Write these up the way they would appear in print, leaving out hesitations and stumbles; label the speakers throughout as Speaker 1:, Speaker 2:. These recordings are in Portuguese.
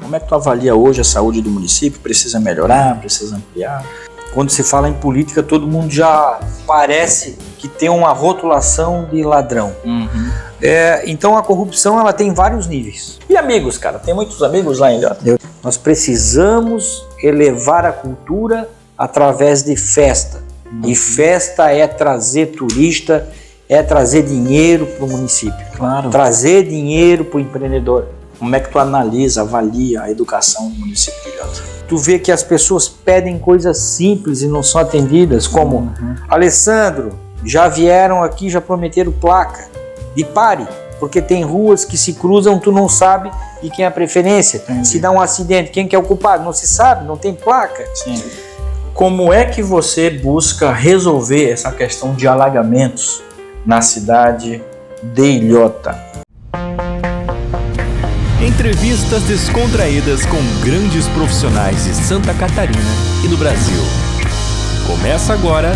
Speaker 1: Como é que tu avalia hoje a saúde do município? Precisa melhorar? Precisa ampliar?
Speaker 2: Quando se fala em política, todo mundo já parece que tem uma rotulação de ladrão. Então a corrupção ela tem vários níveis.
Speaker 1: E amigos, cara? Tem muitos amigos lá em Ilhota?
Speaker 2: Nós precisamos elevar a cultura através de festa. E festa é trazer turista, é trazer dinheiro para o município.
Speaker 1: Claro.
Speaker 2: Trazer dinheiro para o empreendedor.
Speaker 1: Como é que tu analisa, avalia a educação do município de Ilhota?
Speaker 2: Tu vê que as pessoas pedem coisas simples e não são atendidas, como Alessandro, já vieram aqui, já prometeram placa de pare, porque tem ruas que se cruzam, tu não sabe de quem é a preferência. Se dá um acidente, quem que é o culpado? Não se sabe, não tem placa.
Speaker 1: Sim. Como é que você busca resolver essa questão de alagamentos na cidade de Ilhota?
Speaker 3: Entrevistas descontraídas com grandes profissionais de Santa Catarina e do Brasil. Começa agora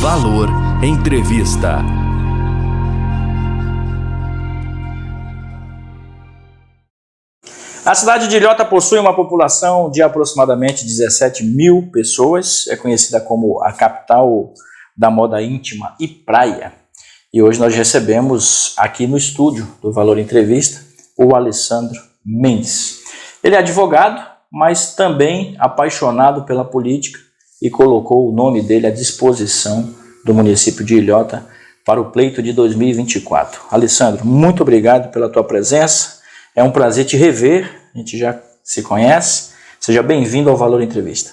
Speaker 3: Valor Entrevista.
Speaker 1: A cidade de Ilhota possui uma população de aproximadamente 17 mil pessoas. É conhecida como a capital da moda íntima e praia. E hoje nós recebemos aqui no estúdio do Valor Entrevista o Alessandro Mendes. Ele é advogado, mas também apaixonado pela política e colocou o nome dele à disposição do município de Ilhota para o pleito de 2024. Alessandro, muito obrigado pela tua presença. É um prazer te rever, a gente já se conhece. Seja bem-vindo ao Valor Entrevista.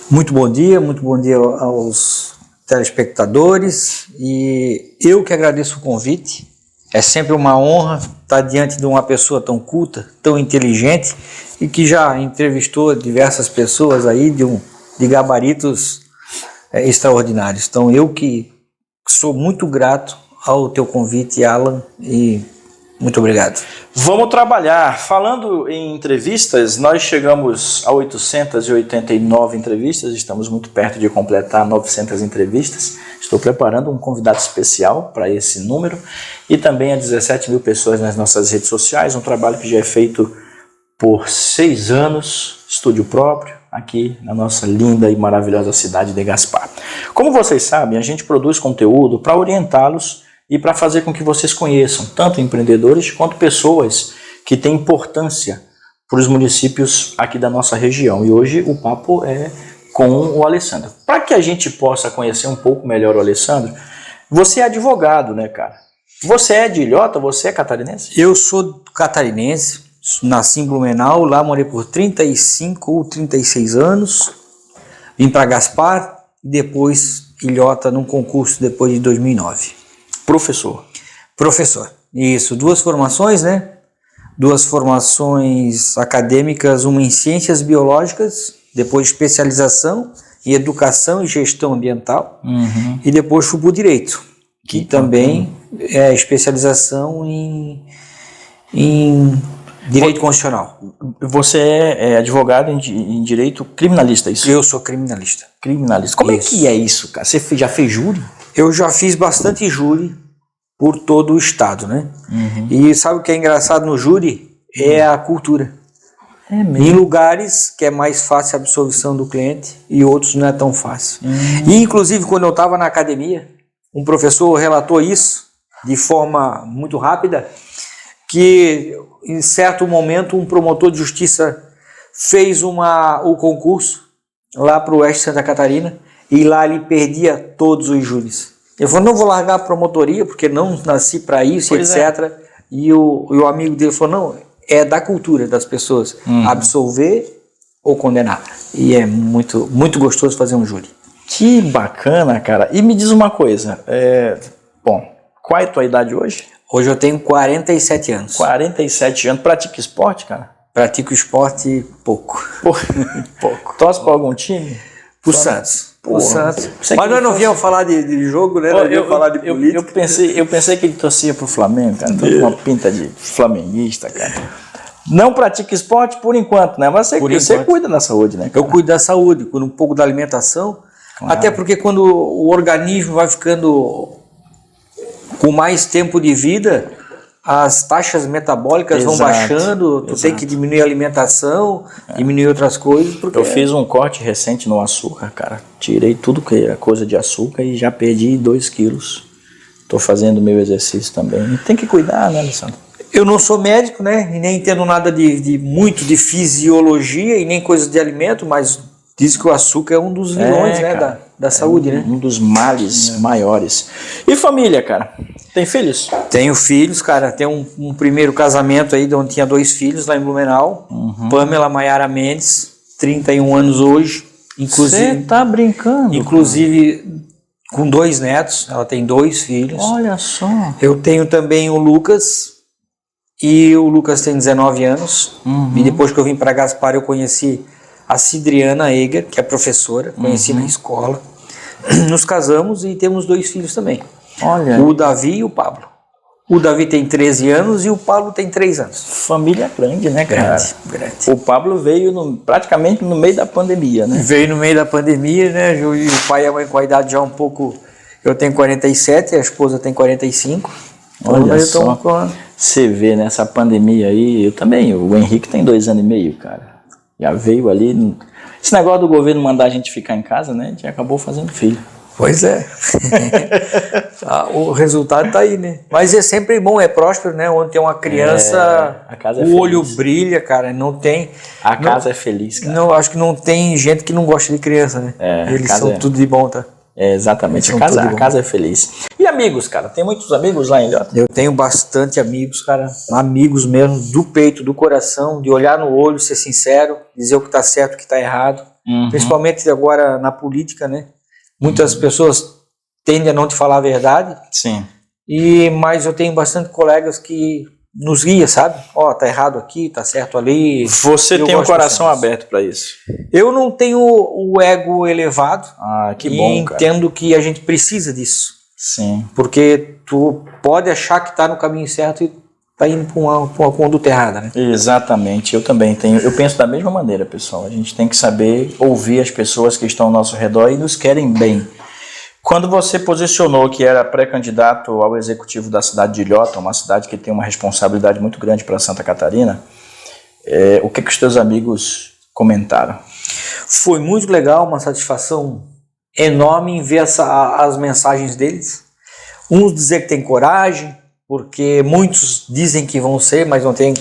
Speaker 2: Muito bom dia aos telespectadores, e eu que agradeço o convite. É sempre uma honra estar diante de uma pessoa tão culta, tão inteligente e que já entrevistou diversas pessoas aí de gabaritos extraordinários. Então eu que sou muito grato ao teu convite, Alan, e muito obrigado.
Speaker 1: Vamos trabalhar. Falando em entrevistas, nós chegamos a 889 entrevistas, estamos muito perto de completar 900 entrevistas. Estou preparando um convidado especial para esse número e também a 17 mil pessoas nas nossas redes sociais, um trabalho que já é feito por 6 anos, estúdio próprio, aqui na nossa linda e maravilhosa cidade de Gaspar. Como vocês sabem, a gente produz conteúdo para orientá-los e para fazer com que vocês conheçam tanto empreendedores quanto pessoas que têm importância para os municípios aqui da nossa região. E hoje o papo é com o Alessandro. Para que a gente possa conhecer um pouco melhor o Alessandro, você é advogado, né, cara? Você é de Ilhota? Você é catarinense?
Speaker 2: Eu sou catarinense, nasci em Blumenau, lá morei por 35 ou 36 anos, vim para Gaspar e depois Ilhota num concurso depois de 2009. Professor, isso, 2 formações, né? 2 formações acadêmicas, uma em ciências biológicas, depois especialização em educação e gestão ambiental, e depois fui para o direito, que também é especialização em direito constitucional.
Speaker 1: Você é advogado em direito criminalista, isso?
Speaker 2: Eu sou criminalista.
Speaker 1: Criminalista. Como é que é isso, cara? Você já fez júri?
Speaker 2: Eu já fiz bastante júri por todo o estado, né? E sabe o que é engraçado no júri? É a cultura.
Speaker 1: É mesmo?
Speaker 2: Em lugares que é mais fácil a absorção do cliente e outros não é tão fácil. E inclusive quando eu estava na academia, um professor relatou isso de forma muito rápida, que em certo momento um promotor de justiça fez o concurso lá para o oeste de Santa Catarina, e lá ele perdia todos os júris. Ele falou, não vou largar a promotoria, porque não nasci para isso, etc. E o amigo dele falou, não, é da cultura das pessoas, absolver ou condenar. E é muito, muito gostoso fazer um júri.
Speaker 1: Que bacana, cara. E me diz uma coisa, qual é a tua idade hoje?
Speaker 2: Hoje eu tenho 47 anos.
Speaker 1: 47 anos. Pratica esporte, cara?
Speaker 2: Pratico esporte pouco.
Speaker 1: Pouco. Torce para algum time?
Speaker 2: Pro Santos.
Speaker 1: O Santos.
Speaker 2: Mas nós não viemos falar de jogo, né? Nós viemos falar de política.
Speaker 1: Eu pensei que ele torcia pro Flamengo, cara. Tô com uma pinta de flamenguista, cara. Não pratica esporte por enquanto, né? Mas você cuida da saúde, né, cara?
Speaker 2: Eu cuido da saúde, cuido um pouco da alimentação. Claro. Até porque quando o organismo vai ficando com mais tempo de vida, as taxas metabólicas vão
Speaker 1: Exato,
Speaker 2: baixando, tu tem que diminuir a alimentação, diminuir outras coisas. Porque
Speaker 1: Eu fiz um corte recente no açúcar, cara. Tirei tudo que é coisa de açúcar e já perdi 2 quilos. Tô fazendo meu exercício também. E tem que cuidar, né, Alessandro?
Speaker 2: eu não sou médico, né? E nem entendo nada muito de fisiologia e nem coisa de alimento, mas diz que o açúcar é um dos vilões, né, da saúde, né?
Speaker 1: Um dos males maiores. E família, cara? Tem filhos?
Speaker 2: Tenho filhos, cara. Tenho um primeiro casamento aí, onde tinha 2 filhos lá em Blumenau. Pamela Maiara Mendes, 31 anos hoje.
Speaker 1: Você tá brincando?
Speaker 2: Inclusive com 2 netos. Ela tem 2 filhos.
Speaker 1: Olha só.
Speaker 2: Eu tenho também o Lucas. E o Lucas tem 19 anos. E depois que eu vim para Gaspar, eu conheci a Cidriana Eger, que é professora. Conheci na escola. Nos casamos e temos 2 filhos também.
Speaker 1: Olha.
Speaker 2: O Davi e o Pablo. O Davi tem 13 anos e o Pablo tem 3 anos.
Speaker 1: Família grande, né, cara?
Speaker 2: Grande.
Speaker 1: O Pablo veio praticamente no meio da pandemia, né?
Speaker 2: Veio no meio da pandemia, né? E o pai e a mãe com a idade já um pouco... Eu tenho 47, a esposa tem 45.
Speaker 1: Olha só. Você vê nessa pandemia aí, eu também. O Henrique tem 2 anos e meio, cara. Já veio ali... Esse negócio do governo mandar a gente ficar em casa, né? A gente acabou fazendo filho.
Speaker 2: Pois é. O resultado tá aí, né? Mas é sempre bom, é próspero, né? Onde tem uma criança,
Speaker 1: a casa é
Speaker 2: o
Speaker 1: feliz.
Speaker 2: olho brilha, cara. Não tem...
Speaker 1: A casa é feliz, cara.
Speaker 2: Não, acho que não tem gente que não gosta de criança, né? Eles são tudo de bom, tá?
Speaker 1: É, exatamente. A casa é feliz. E amigos, cara? Tem muitos amigos lá em Ilhota?
Speaker 2: Eu tenho bastante amigos, cara. Amigos mesmo, do peito, do coração, de olhar no olho, ser sincero, dizer o que tá certo, o que tá errado. Principalmente agora na política, né? Muitas pessoas tendem a não te falar a verdade.
Speaker 1: Sim.
Speaker 2: Mas eu tenho bastante colegas que nos guiam, sabe? Tá errado aqui, tá certo ali.
Speaker 1: Você tem o coração aberto para isso?
Speaker 2: Eu não tenho o ego elevado.
Speaker 1: Que bom, cara.
Speaker 2: Entendo que a gente precisa disso.
Speaker 1: Sim.
Speaker 2: Porque tu pode achar que tá no caminho certo e tá indo para uma conduta errada, né?
Speaker 1: Exatamente, eu também tenho. Eu penso da mesma maneira, pessoal. A gente tem que saber ouvir as pessoas que estão ao nosso redor e nos querem bem. Quando você posicionou que era pré-candidato ao executivo da cidade de Ilhota, uma cidade que tem uma responsabilidade muito grande para Santa Catarina, o que os teus amigos comentaram?
Speaker 2: Foi muito legal, uma satisfação enorme em ver as mensagens deles. Uns dizer que tem coragem, porque muitos dizem que vão ser, mas não tem,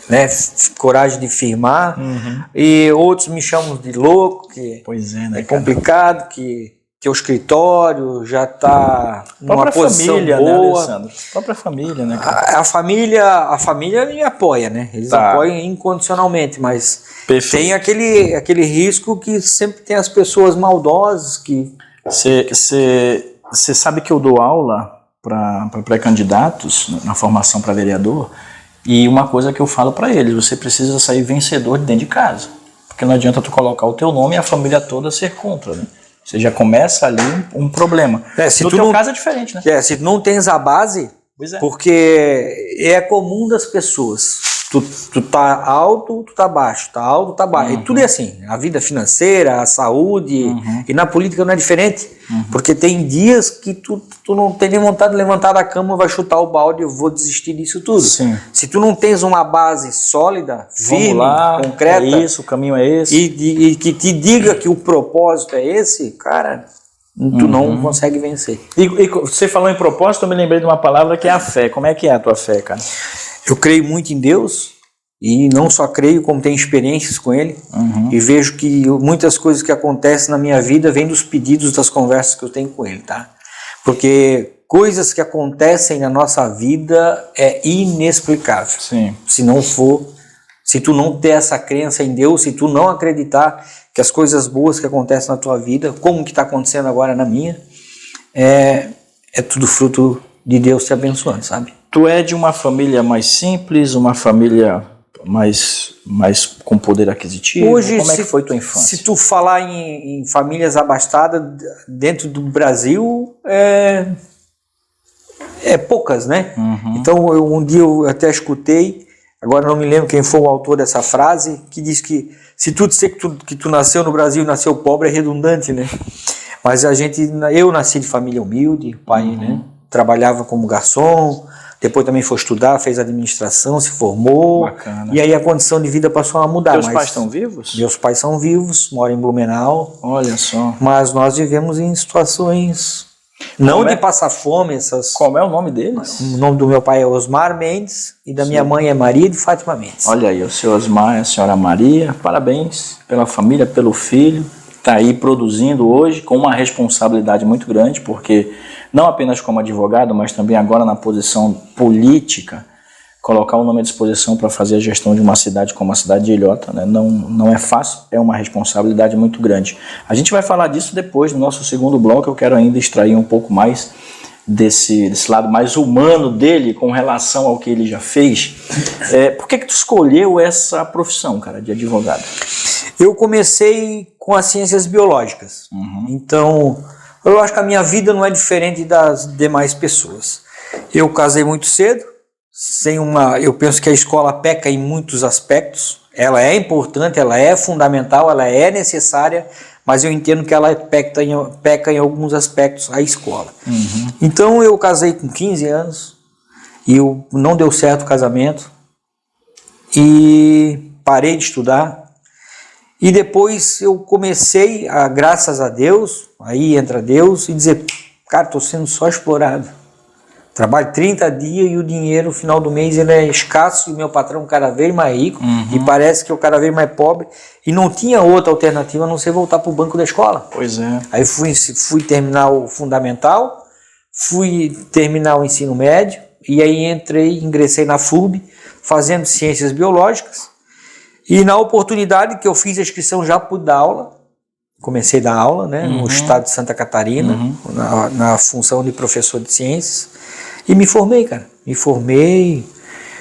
Speaker 2: né, coragem de firmar. E outros me chamam de louco, que
Speaker 1: pois é, né,
Speaker 2: complicado, que o escritório já está numa posição
Speaker 1: família,
Speaker 2: boa.
Speaker 1: Né, Alessandro? A própria família, né?
Speaker 2: A família me apoia, né? Eles apoiam incondicionalmente, mas tem aquele risco que sempre tem as pessoas maldosas que...
Speaker 1: Você sabe que eu dou aula para pré-candidatos na formação para vereador, e uma coisa que eu falo para eles: você precisa sair vencedor de dentro de casa, porque não adianta tu colocar o teu nome e a família toda ser contra, né? Você já começa ali um problema. No teu caso é diferente, né?
Speaker 2: Se tu não tens a base, porque é comum das pessoas. Tu tá alto, tu tá baixo, tá alto, tá baixo. E tudo é assim. A vida financeira, a saúde, e na política não é diferente. Porque tem dias que tu não tem nem vontade de levantar da cama, vai chutar o balde, eu vou desistir disso tudo.
Speaker 1: Sim.
Speaker 2: Se tu não tens uma base sólida, firme, concreta,
Speaker 1: é isso, o caminho é esse,
Speaker 2: e que te diga que o propósito é esse, cara, tu não consegue vencer.
Speaker 1: E você falou em propósito, eu me lembrei de uma palavra que é a fé. Como é que é a tua fé, cara?
Speaker 2: Eu creio muito em Deus, e não só creio, como tenho experiências com Ele, e vejo que muitas coisas que acontecem na minha vida vêm dos pedidos, das conversas que eu tenho com Ele, tá? Porque coisas que acontecem na nossa vida é inexplicável.
Speaker 1: Sim.
Speaker 2: Se tu não ter essa crença em Deus, se tu não acreditar que as coisas boas que acontecem na tua vida, como que está acontecendo agora na minha, é tudo fruto de Deus te abençoando, sabe?
Speaker 1: Tu é de uma família mais simples, uma família mais com poder aquisitivo?
Speaker 2: Hoje,
Speaker 1: como é que foi tua infância?
Speaker 2: Se tu falar em famílias abastadas dentro do Brasil, é poucas, né? Então, um dia eu até escutei, agora não me lembro quem foi o autor dessa frase, que diz que se tu disser que tu nasceu no Brasil e nasceu pobre, é redundante, né? Mas eu nasci de família humilde, pai, né? Trabalhava como garçom, Depois também foi estudar, fez administração, se formou.
Speaker 1: Bacana.
Speaker 2: E aí a condição de vida passou a mudar.
Speaker 1: Teus pais estão vivos?
Speaker 2: Meus pais são vivos, moram em Blumenau.
Speaker 1: Olha só.
Speaker 2: Mas nós vivemos em situações... Não de passar fome, essas...
Speaker 1: Como é o nome deles?
Speaker 2: O nome do meu pai é Osmar Mendes e da minha mãe é Maria de Fátima Mendes.
Speaker 1: Olha aí, o seu Osmar e a senhora Maria, parabéns pela família, pelo filho, está aí produzindo hoje com uma responsabilidade muito grande, porque não apenas como advogado, mas também agora na posição política, colocar o nome à disposição para fazer a gestão de uma cidade como a cidade de Ilhota, né? Não é fácil, é uma responsabilidade muito grande. A gente vai falar disso depois, no nosso segundo bloco. Eu quero ainda extrair um pouco mais desse lado mais humano dele com relação ao que ele já fez. Por que tu escolheu essa profissão, cara, de advogado?
Speaker 2: Eu comecei com as ciências biológicas, então eu acho que a minha vida não é diferente das demais pessoas. Eu casei muito cedo, eu penso que a escola peca em muitos aspectos. Ela é importante, ela é fundamental, ela é necessária, mas eu entendo que ela peca em alguns aspectos a escola. Então eu casei com 15 anos e não deu certo o casamento e parei de estudar. E depois eu comecei, graças a Deus, aí entra Deus, e dizer, cara, estou sendo só explorado. Trabalho 30 dias e o dinheiro no final do mês ele é escasso e meu patrão cada vez mais rico e parece que eu cada vez mais pobre e não tinha outra alternativa a não ser voltar para o banco da escola.
Speaker 1: Pois é.
Speaker 2: Aí fui terminar o fundamental, fui terminar o ensino médio e aí ingressei na FURB fazendo ciências biológicas e na oportunidade que eu fiz a inscrição já pude dar aula. Comecei a dar aula, né, no estado de Santa Catarina, na função de professor de ciências. E me formei, cara. Me formei,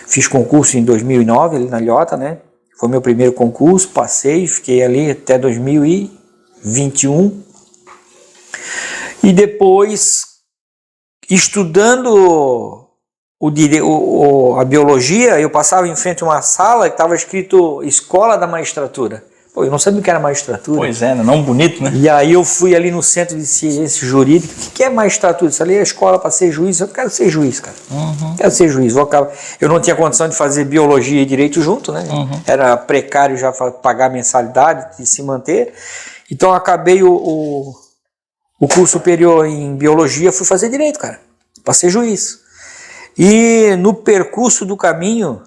Speaker 2: fiz concurso em 2009 ali na Ilhota, né? Foi meu primeiro concurso, passei, fiquei ali até 2021. E depois, estudando a biologia, eu passava em frente a uma sala que estava escrito Escola da Magistratura. Pô, eu não sabia o que era magistratura.
Speaker 1: Pois é, não bonito, né?
Speaker 2: E aí eu fui ali no Centro de Ciência Jurídica. O que é magistratura? Isso ali é a escola para ser juiz. Eu quero ser juiz, cara. Quero ser juiz. Eu não tinha condição de fazer biologia e direito junto, né? Era precário já pagar mensalidade e se manter. Então eu acabei o curso superior em biologia, fui fazer direito, cara. Para ser juiz. E no percurso do caminho...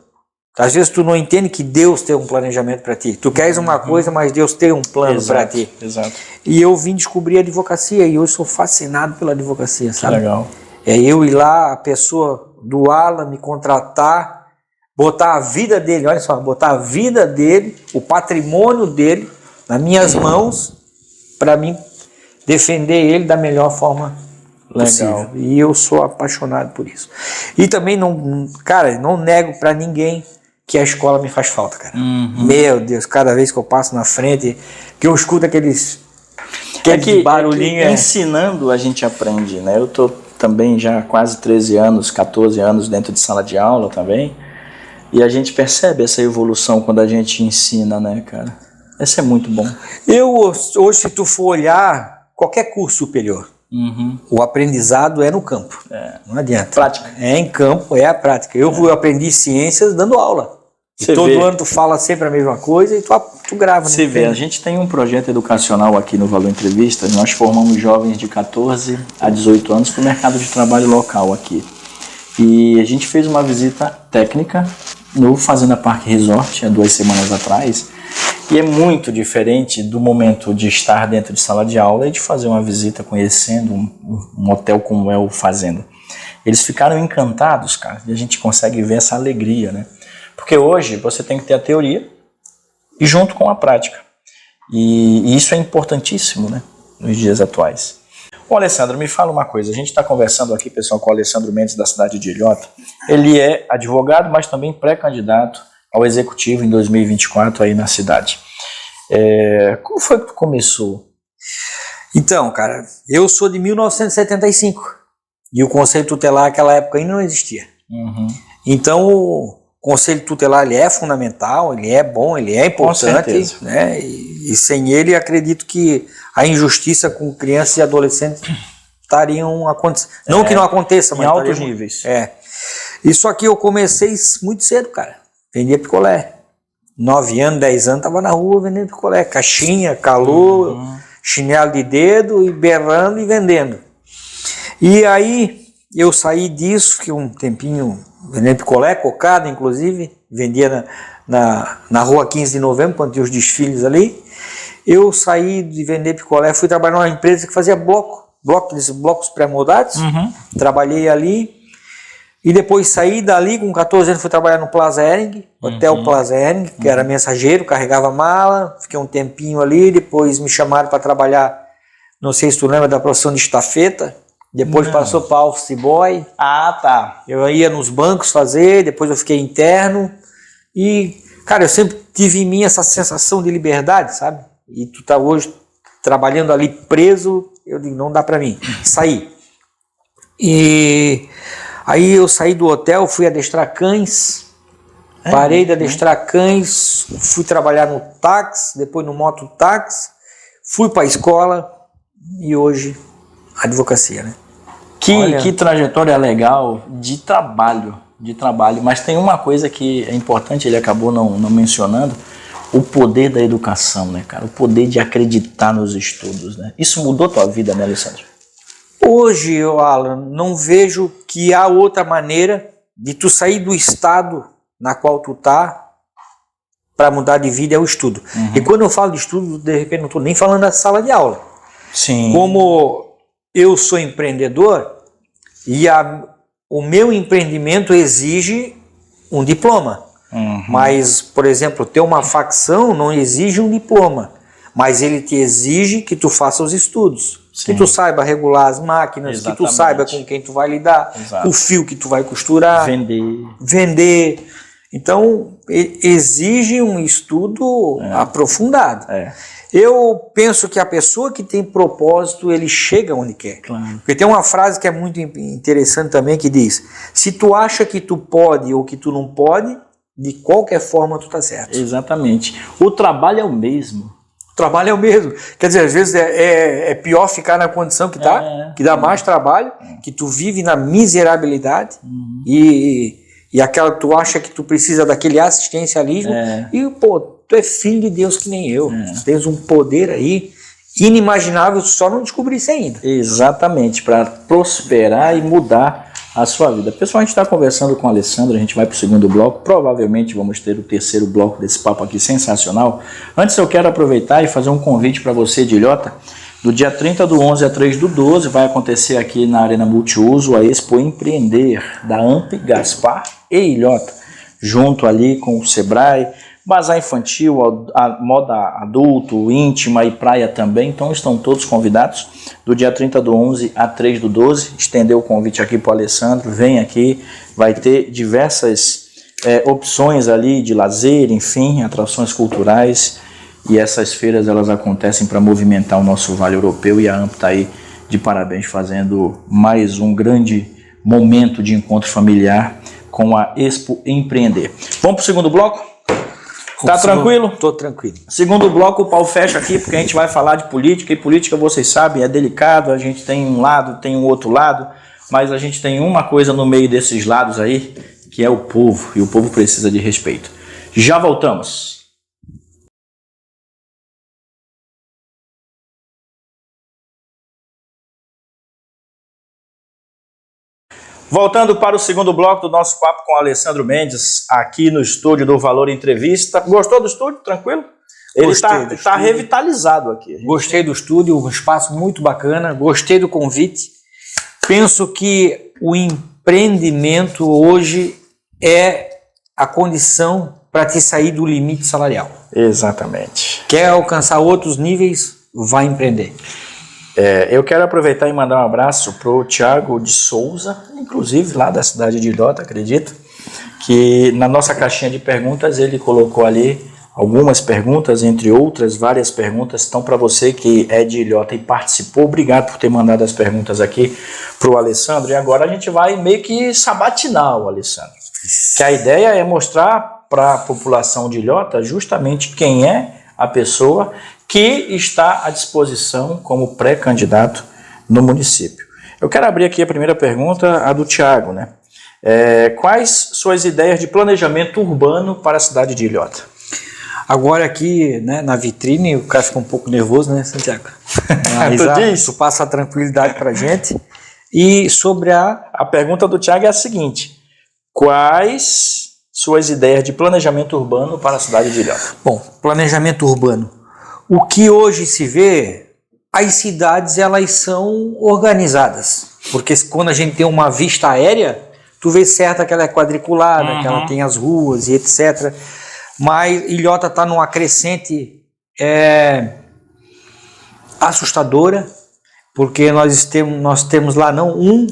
Speaker 2: Às vezes tu não entende que Deus tem um planejamento para ti. Tu queres uma coisa, mas Deus tem um plano para ti.
Speaker 1: Exato.
Speaker 2: E eu vim descobrir a advocacia e hoje sou fascinado pela advocacia, sabe?
Speaker 1: Legal.
Speaker 2: É eu ir lá, a pessoa do Alan me contratar, botar a vida dele, olha só, botar a vida dele, o patrimônio dele nas minhas mãos para mim defender ele da melhor forma possível. E eu sou apaixonado por isso. E também não nego para ninguém que a escola me faz falta, cara. Meu Deus, cada vez que eu passo na frente, que eu escuto aqueles barulhinhos.
Speaker 1: Ensinando a gente aprende, né? Eu tô também já há quase 13 anos, 14 anos dentro de sala de aula também, e a gente percebe essa evolução quando a gente ensina, né, cara? Isso é muito bom.
Speaker 2: Hoje, se tu for olhar qualquer curso superior, o aprendizado é no campo. Não adianta.
Speaker 1: Prática.
Speaker 2: É em campo, é a prática. Eu aprendi ciências dando aula. E todo ano tu fala sempre a mesma coisa e tu grava.
Speaker 1: Você vê, a gente tem um projeto educacional aqui no Valor Entrevistas. Nós formamos jovens de 14 a 18 anos para o mercado de trabalho local aqui. E a gente fez uma visita técnica no Fazenda Park Resort há 2 semanas atrás. E é muito diferente do momento de estar dentro de sala de aula e de fazer uma visita conhecendo um hotel como é o Fazenda. Eles ficaram encantados, cara, e a gente consegue ver essa alegria, né? Porque hoje você tem que ter a teoria e junto com a prática. E isso é importantíssimo, né, nos dias atuais. Ô Alessandro, me fala uma coisa. A gente está conversando aqui, pessoal, com o Alessandro Mendes, da cidade de Ilhota. Ele é advogado, mas também pré-candidato ao executivo em 2024 aí na cidade. Como foi que tu começou?
Speaker 2: Então, cara, eu sou de 1975 e o Conselho Tutelar naquela época ainda não existia. Então o Conselho Tutelar ele é fundamental, ele é bom, ele é importante, né? E sem ele acredito que a injustiça com crianças e adolescentes estariam acontecendo. Não que não aconteça, mas
Speaker 1: em altos níveis.
Speaker 2: E só que eu comecei muito cedo, cara. Vendia picolé. 9 anos, 10 anos, tava na rua vendendo picolé. Caixinha, calor, chinelo de dedo, e berrando e vendendo. E aí eu saí disso, fiquei um tempinho vendendo picolé, cocada inclusive, vendia na rua 15 de novembro, quando tinha os desfiles ali. Eu saí de vender picolé, fui trabalhar numa empresa que fazia blocos pré-moldados, trabalhei ali, e depois saí dali, com 14 anos fui trabalhar no Plaza Hering, Hotel Plaza Hering, que era mensageiro, carregava mala, fiquei um tempinho ali, depois me chamaram para trabalhar, não sei se tu lembra da profissão de estafeta, depois passou para office boy.
Speaker 1: Ah, tá.
Speaker 2: Eu ia nos bancos fazer, depois eu fiquei interno, e, cara, eu sempre tive em mim essa sensação de liberdade, sabe? E tu tá hoje trabalhando ali preso, eu digo, não dá para mim. Saí. E aí eu saí do hotel, fui adestrar cães, parei de adestrar cães, fui trabalhar no táxi, depois no mototáxi, fui para a escola e hoje advocacia, né?
Speaker 1: Que trajetória legal de trabalho, mas tem uma coisa que é importante, ele acabou não mencionando, o poder da educação, né, cara? O poder de acreditar nos estudos, né? Isso mudou tua vida, né, Alessandro?
Speaker 2: Hoje, Alan, não vejo que há outra maneira de tu sair do estado na qual tu tá para mudar de vida, é o estudo. E quando eu falo de estudo, de repente não estou nem falando da sala de aula.
Speaker 1: Sim.
Speaker 2: Como eu sou empreendedor e o meu empreendimento exige um diploma. Mas, por exemplo, ter uma facção não exige um diploma, mas ele te exige que tu faça os estudos. Sim. Que tu saiba regular as máquinas, que tu saiba com quem tu vai lidar, o fio que tu vai costurar, vender. Então, exige um estudo aprofundado. Eu penso que a pessoa que tem propósito, ele chega onde quer.
Speaker 1: Claro.
Speaker 2: Porque tem uma frase que é muito interessante também, que diz, se tu acha que tu pode ou que tu não pode, de qualquer forma tu tá certo.
Speaker 1: Exatamente. O trabalho é o mesmo.
Speaker 2: O trabalho é o mesmo. Quer dizer, às vezes é pior ficar na condição que tá, que dá mais trabalho, que tu vive na miserabilidade e aquela tu acha que tu precisa daquele assistencialismo e, pô, tu é filho de Deus que nem eu. Tens um poder aí inimaginável, só não descobri isso ainda.
Speaker 1: Exatamente, para prosperar e mudar a sua vida. Pessoal, a gente está conversando com o Alessandro, a gente vai para o segundo bloco, provavelmente vamos ter o terceiro bloco desse papo aqui sensacional. Antes eu quero aproveitar e fazer um convite para você de Ilhota. Do dia 30 do 11 a 3 do 12 vai acontecer aqui na Arena Multiuso a Expo Empreender da AMP, Gaspar e Ilhota, junto ali com o Sebrae, bazar infantil, a moda adulto, íntima e praia também, então estão todos convidados do dia 30 do 11 a 3 do 12, estendeu o convite aqui para o Alessandro, vem aqui, vai ter diversas opções ali de lazer, enfim, atrações culturais, e essas feiras elas acontecem para movimentar o nosso Vale Europeu, e a AMP está aí de parabéns fazendo mais um grande momento de encontro familiar com a Expo Empreender. Vamos para o segundo bloco? Tá tranquilo?
Speaker 2: Tô tranquilo.
Speaker 1: Segundo bloco, o pau fecha aqui, porque a gente vai falar de política, e política, vocês sabem, é delicado, a gente tem um lado, tem um outro lado, mas a gente tem uma coisa no meio desses lados aí, que é o povo, e o povo precisa de respeito. Já voltamos. Voltando para o segundo bloco do nosso papo com o Alessandro Mendes, aqui no estúdio do Valor Entrevista. Gostou do estúdio? Tranquilo? Ele está revitalizado aqui.
Speaker 2: Gostei do estúdio, um espaço muito bacana, gostei do convite. Penso que o empreendimento hoje é a condição para te sair do limite salarial.
Speaker 1: Exatamente.
Speaker 2: Quer alcançar outros níveis? Vai empreender.
Speaker 1: Eu quero aproveitar e mandar um abraço para o Thiago de Souza, inclusive lá da cidade de Ilhota, acredito, que na nossa caixinha de perguntas ele colocou ali algumas perguntas, entre outras, várias perguntas. Então, para você que é de Ilhota e participou, obrigado por ter mandado as perguntas aqui para o Alessandro. E agora a gente vai meio que sabatinar o Alessandro, que a ideia é mostrar para a população de Ilhota justamente quem é a pessoa que está à disposição como pré-candidato no município. Eu quero abrir aqui a primeira pergunta, a do Thiago, né? Quais suas ideias de planejamento urbano para a cidade de Ilhota?
Speaker 2: Agora aqui, né, na vitrine, o cara fica um pouco nervoso, né, Santiago? Mas tu passa a tranquilidade pra gente. E sobre
Speaker 1: A pergunta do Thiago é a seguinte: quais suas ideias de planejamento urbano para a cidade de Ilhota?
Speaker 2: Bom, planejamento urbano. O que hoje se vê, as cidades elas são organizadas. Porque quando a gente tem uma vista aérea, tu vê certo que ela é quadriculada, que ela tem as ruas e etc. Mas Ilhota está numa crescente assustadora, porque nós temos lá não um,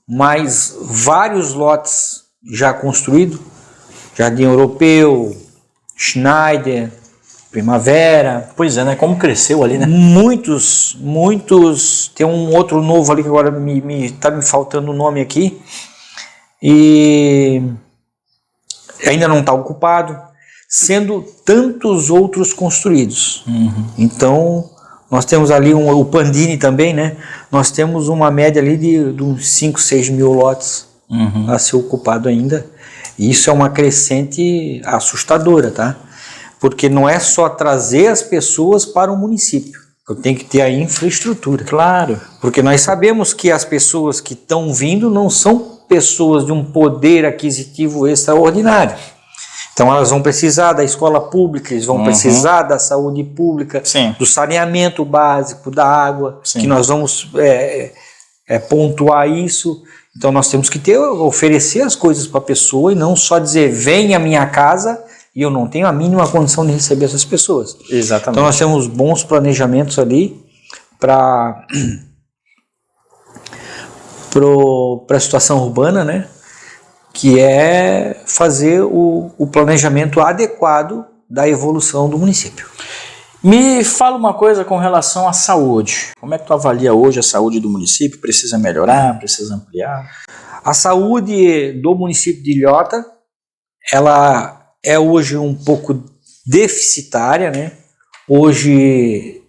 Speaker 2: mas vários lotes já construídos, Jardim Europeu, Schneider, Primavera.
Speaker 1: Pois é, né? Como cresceu ali, né?
Speaker 2: Muitos, tem um outro novo ali que agora tá me faltando o nome aqui, e ainda não está ocupado, sendo tantos outros construídos. Então, nós temos ali o Pandini também, né? Nós temos uma média ali de uns 5, 6 mil lotes a ser ocupado ainda. E isso é uma crescente assustadora, tá? Porque não é só trazer as pessoas para o município. Eu tenho que ter a infraestrutura.
Speaker 1: Claro.
Speaker 2: Porque nós sabemos que as pessoas que estão vindo não são pessoas de um poder aquisitivo extraordinário. Então elas vão precisar da escola pública, eles vão precisar da saúde pública, do saneamento básico, da água, que nós vamos pontuar isso. Então nós temos que oferecer as coisas para a pessoa e não só dizer, vem à minha casa e eu não tenho a condição de receber essas pessoas.
Speaker 1: Exatamente.
Speaker 2: Então nós temos bons planejamentos ali para a situação urbana, né? Que é fazer o planejamento adequado da evolução do município.
Speaker 1: Me fala uma coisa com relação à saúde. Como é que tu avalia hoje a saúde do município? Precisa melhorar? Precisa ampliar?
Speaker 2: A saúde do município de Ilhota, ela é hoje um pouco deficitária, né? Hoje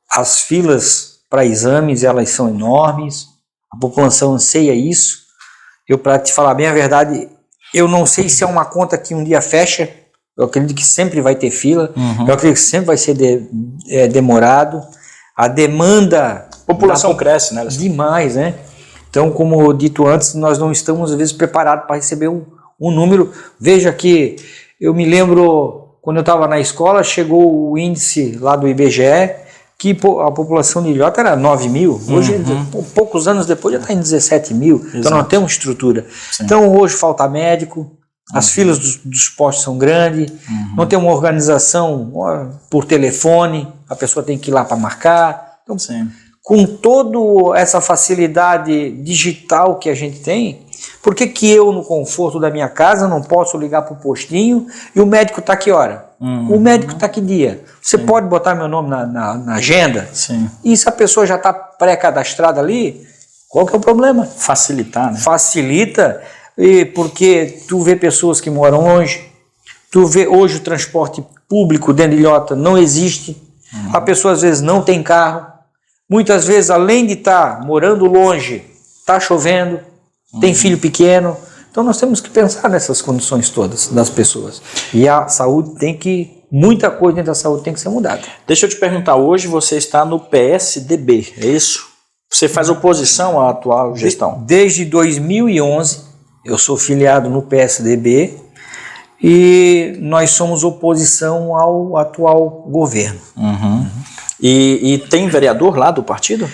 Speaker 2: as filas para exames elas são enormes, a população anseia isso. Eu, para te falar bem a verdade, eu não sei se é uma conta que um dia fecha. Eu acredito que sempre vai ter fila. Eu acredito que sempre vai ser demorado. A demanda...
Speaker 1: A população cresce, né?
Speaker 2: Demais, né? Então, como dito antes, nós não estamos, às vezes, preparados para receber um número. Veja que eu me lembro, quando eu estava na escola, chegou o índice lá do IBGE, que a população de Ilhota era 9 mil, hoje, poucos anos depois, já está em 17 mil, então nós temos estrutura. Então hoje falta médico, as filas dos postos são grandes, não tem uma organização por telefone, a pessoa tem que ir lá para marcar. Então, com toda essa facilidade digital que a gente tem, por que eu, no conforto da minha casa, não posso ligar para o postinho e o médico está que hora? O médico está que dia? Você pode botar meu nome na agenda? E se a pessoa já está pré-cadastrada ali, qual que é o problema?
Speaker 1: Facilitar, né?
Speaker 2: Facilita, porque tu vê pessoas que moram longe, tu vê hoje o transporte público dentro de Ilhota não existe, a pessoa às vezes não tem carro, muitas vezes além de estar morando longe, está chovendo, tem filho pequeno. Então nós temos que pensar nessas condições todas das pessoas. E a saúde muita coisa dentro da saúde tem que ser mudada.
Speaker 1: Deixa eu te perguntar, hoje você está no PSDB, é isso? Você faz oposição à atual gestão?
Speaker 2: Desde 2011, eu sou filiado no PSDB e nós somos oposição ao atual governo.
Speaker 1: E tem vereador lá do partido?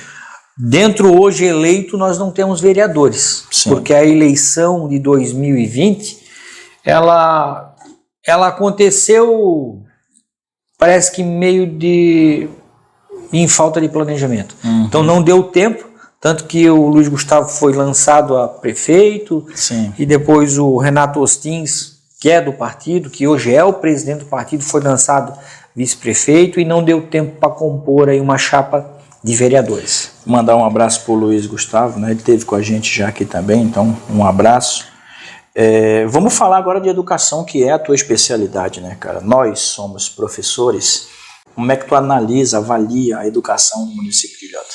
Speaker 2: Dentro hoje eleito nós não temos vereadores, porque a eleição de 2020 ela aconteceu, parece que em falta de planejamento. Então não deu tempo, tanto que o Luiz Gustavo foi lançado a prefeito, e depois o Renato Ostins, que é do partido, que hoje é o presidente do partido, foi lançado vice-prefeito, e não deu tempo para compor aí uma chapa de vereadores.
Speaker 1: Mandar um abraço para o Luiz Gustavo, né? Ele esteve com a gente já aqui também, então um abraço. Vamos falar agora de educação, que é a tua especialidade, né, cara? Nós somos professores. Como é que tu analisa, avalia a educação no município de Ilhota?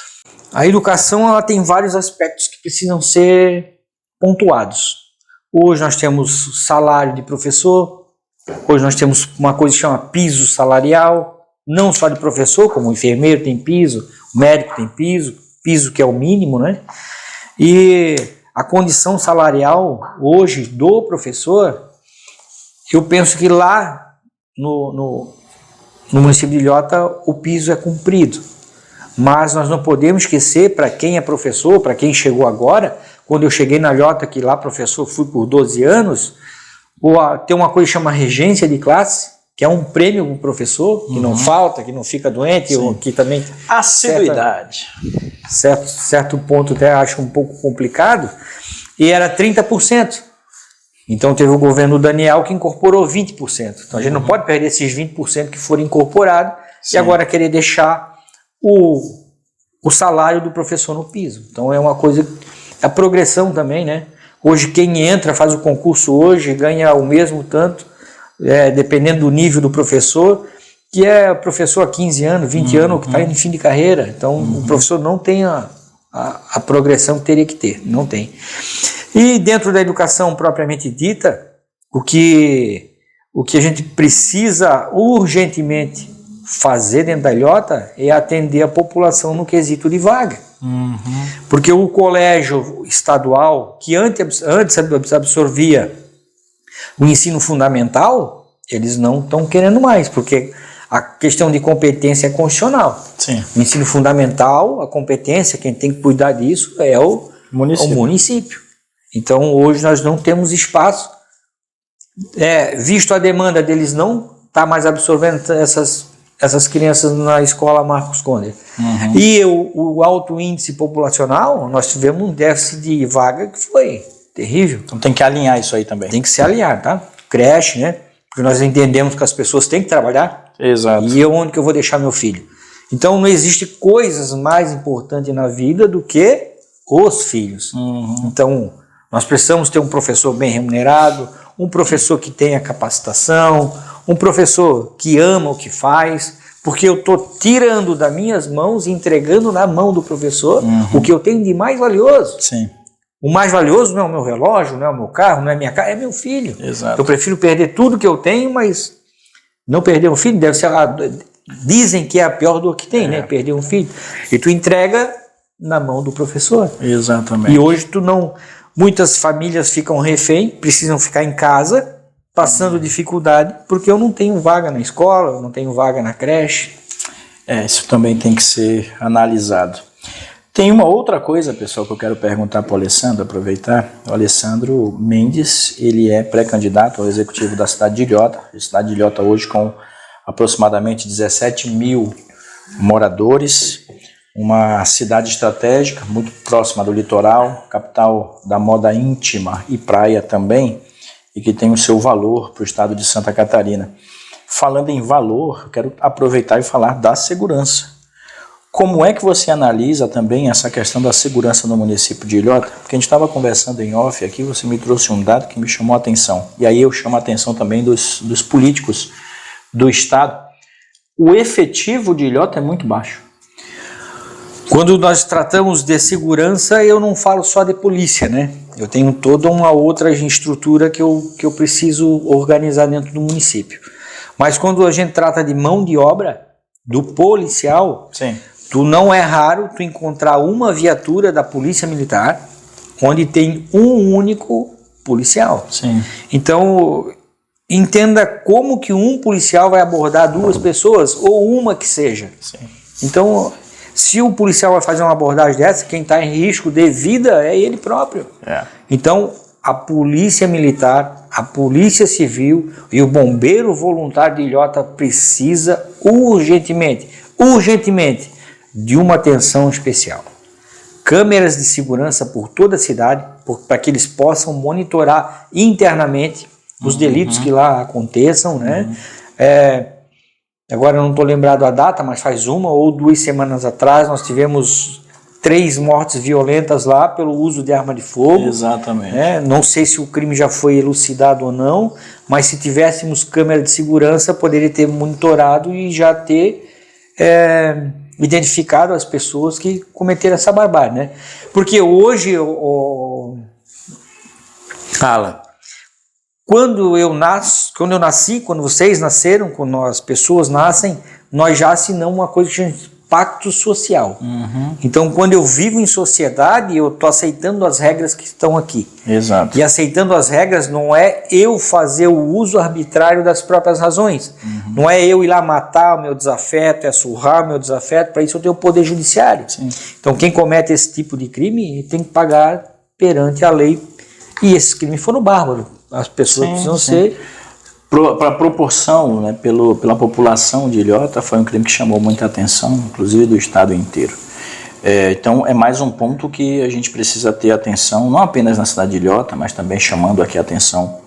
Speaker 2: A educação ela tem vários aspectos que precisam ser pontuados. Hoje nós temos salário de professor, hoje nós temos uma coisa que chama piso salarial, não só de professor, como o enfermeiro tem piso, o médico tem piso que é o mínimo, né? E a condição salarial hoje do professor, eu penso que lá no município de Ilhota o piso é cumprido, mas nós não podemos esquecer, para quem é professor, para quem chegou agora, quando eu cheguei na Ilhota, que lá professor fui por 12 anos, tem uma coisa que chama regência de classe, que é um prêmio para o professor, que não falta, que não fica doente, ou que também...
Speaker 1: Assiduidade.
Speaker 2: Certo ponto até acho um pouco complicado, e era 30%. Então teve o governo Daniel que incorporou 20%. Então a gente não pode perder esses 20% que foram incorporados e agora querer deixar o salário do professor no piso. Então é uma coisa... A progressão também, né? Hoje quem entra, faz o concurso hoje, ganha o mesmo tanto, dependendo do nível do professor, que é professor há 15 anos, 20 anos, que está em fim de carreira. Então o professor não tem a progressão que teria que ter, não tem. E dentro da educação propriamente dita, o que a gente precisa urgentemente fazer dentro da Ilhota é atender a população no quesito de vaga. Porque o colégio estadual, que antes absorvia o ensino fundamental, eles não estão querendo mais, porque a questão de competência é constitucional.
Speaker 1: Sim.
Speaker 2: O ensino fundamental, a competência, quem tem que cuidar disso é o município. Então hoje nós não temos espaço, visto a demanda deles não estar mais absorvendo essas crianças na escola Marcos Conder. E o alto índice populacional, nós tivemos um déficit de vaga que foi terrível.
Speaker 1: Então tem que alinhar isso aí também.
Speaker 2: Tem que se alinhar, tá? Creche, né? Porque nós entendemos que as pessoas têm que trabalhar.
Speaker 1: Exato.
Speaker 2: E onde que eu vou deixar meu filho? Então não existe coisas mais importantes na vida do que os filhos. Então nós precisamos ter um professor bem remunerado, um professor que tenha capacitação, um professor que ama o que faz, porque eu estou tirando das minhas mãos e entregando na mão do professor o que eu tenho de mais valioso.
Speaker 1: Sim.
Speaker 2: O mais valioso não é o meu relógio, não é o meu carro, não é minha casa, é meu filho.
Speaker 1: Exato.
Speaker 2: Eu prefiro perder tudo que eu tenho, mas não perder um filho deve ser... Dizem que é a pior dor que tem, né? Perder um filho. E tu entrega na mão do professor.
Speaker 1: Exatamente.
Speaker 2: E hoje muitas famílias ficam refém, precisam ficar em casa, passando dificuldade, porque eu não tenho vaga na escola, eu não tenho vaga na creche.
Speaker 1: Isso também tem que ser analisado. Tem uma outra coisa, pessoal, que eu quero perguntar para o Alessandro, aproveitar. O Alessandro Mendes, ele é pré-candidato ao executivo da cidade de Ilhota. A cidade de Ilhota hoje com aproximadamente 17 mil moradores, uma cidade estratégica, muito próxima do litoral, capital da moda íntima e praia também, e que tem o seu valor para o estado de Santa Catarina. Falando em valor, eu quero aproveitar e falar da segurança. Como é que você analisa também essa questão da segurança no município de Ilhota? Porque a gente estava conversando em off aqui, você me trouxe um dado que me chamou a atenção. E aí eu chamo a atenção também dos políticos do estado. O efetivo de Ilhota é muito baixo.
Speaker 2: Quando nós tratamos de segurança, eu não falo só de polícia, né? Eu tenho toda uma outra estrutura que eu preciso organizar dentro do município. Mas quando a gente trata de mão de obra do policial,
Speaker 1: sim,
Speaker 2: não é raro tu encontrar uma viatura da Polícia Militar onde tem um único policial.
Speaker 1: Sim.
Speaker 2: Então, entenda como que um policial vai abordar duas pessoas, ou uma que seja.
Speaker 1: Sim.
Speaker 2: Então, se o policial vai fazer uma abordagem dessa, quem está em risco de vida é ele próprio. Então, a Polícia Militar, a Polícia Civil e o Bombeiro Voluntário de Ilhota precisa urgentemente, de uma atenção especial. Câmeras de segurança por toda a cidade, para que eles possam monitorar internamente os delitos que lá aconteçam, né? Agora eu não estou lembrado a data, mas faz 1 ou 2 semanas atrás nós tivemos 3 mortes violentas lá pelo uso de arma de fogo.
Speaker 1: Exatamente.
Speaker 2: Não sei se o crime já foi elucidado ou não, mas se tivéssemos câmera de segurança, poderia ter monitorado e já ter identificado as pessoas que cometeram essa barbárie, né? Porque hoje Alan, quando eu nasci, quando vocês nasceram, quando as pessoas nascem, nós já assinamos uma coisa que chama de pacto social. Então, quando eu vivo em sociedade, eu estou aceitando as regras que estão aqui.
Speaker 1: Exato.
Speaker 2: E aceitando as regras não é eu fazer o uso arbitrário das próprias razões. Não é eu ir lá matar o meu desafeto, é surrar o meu desafeto, para isso eu tenho o poder judiciário.
Speaker 1: Sim.
Speaker 2: Então, quem comete esse tipo de crime tem que pagar perante a lei. E esses crimes foram bárbaros. As pessoas precisam ser...
Speaker 1: Para a proporção, né, pela população de Ilhota, foi um crime que chamou muita atenção, inclusive do estado inteiro. Então é mais um ponto que a gente precisa ter atenção, não apenas na cidade de Ilhota, mas também chamando aqui a atenção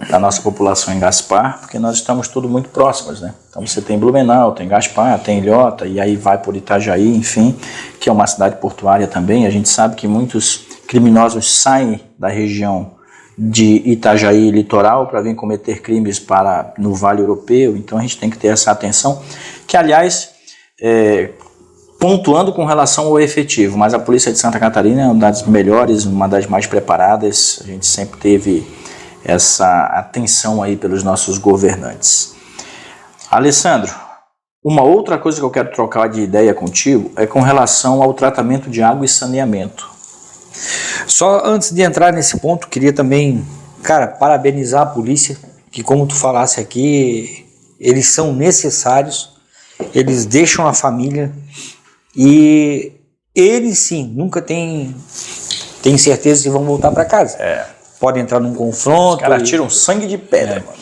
Speaker 1: da nossa população em Gaspar, porque nós estamos todos muito próximos, né? Então você tem Blumenau, tem Gaspar, tem Ilhota, e aí vai por Itajaí, enfim, que é uma cidade portuária também. A gente sabe que muitos criminosos saem da região de Itajaí litoral para vir cometer crimes no Vale Europeu, então a gente tem que ter essa atenção, que aliás, pontuando com relação ao efetivo, mas a Polícia de Santa Catarina é uma das melhores, uma das mais preparadas, a gente sempre teve essa atenção aí pelos nossos governantes. Alessandro, uma outra coisa que eu quero trocar de ideia contigo é com relação ao tratamento de água e saneamento.
Speaker 2: Só antes de entrar nesse ponto, queria também, cara, parabenizar a polícia, que como tu falasse aqui, eles são necessários, eles deixam a família e eles sim, nunca têm certeza se vão voltar para casa. Pode entrar num confronto.
Speaker 1: Os caras tiram sangue de pedra, mano.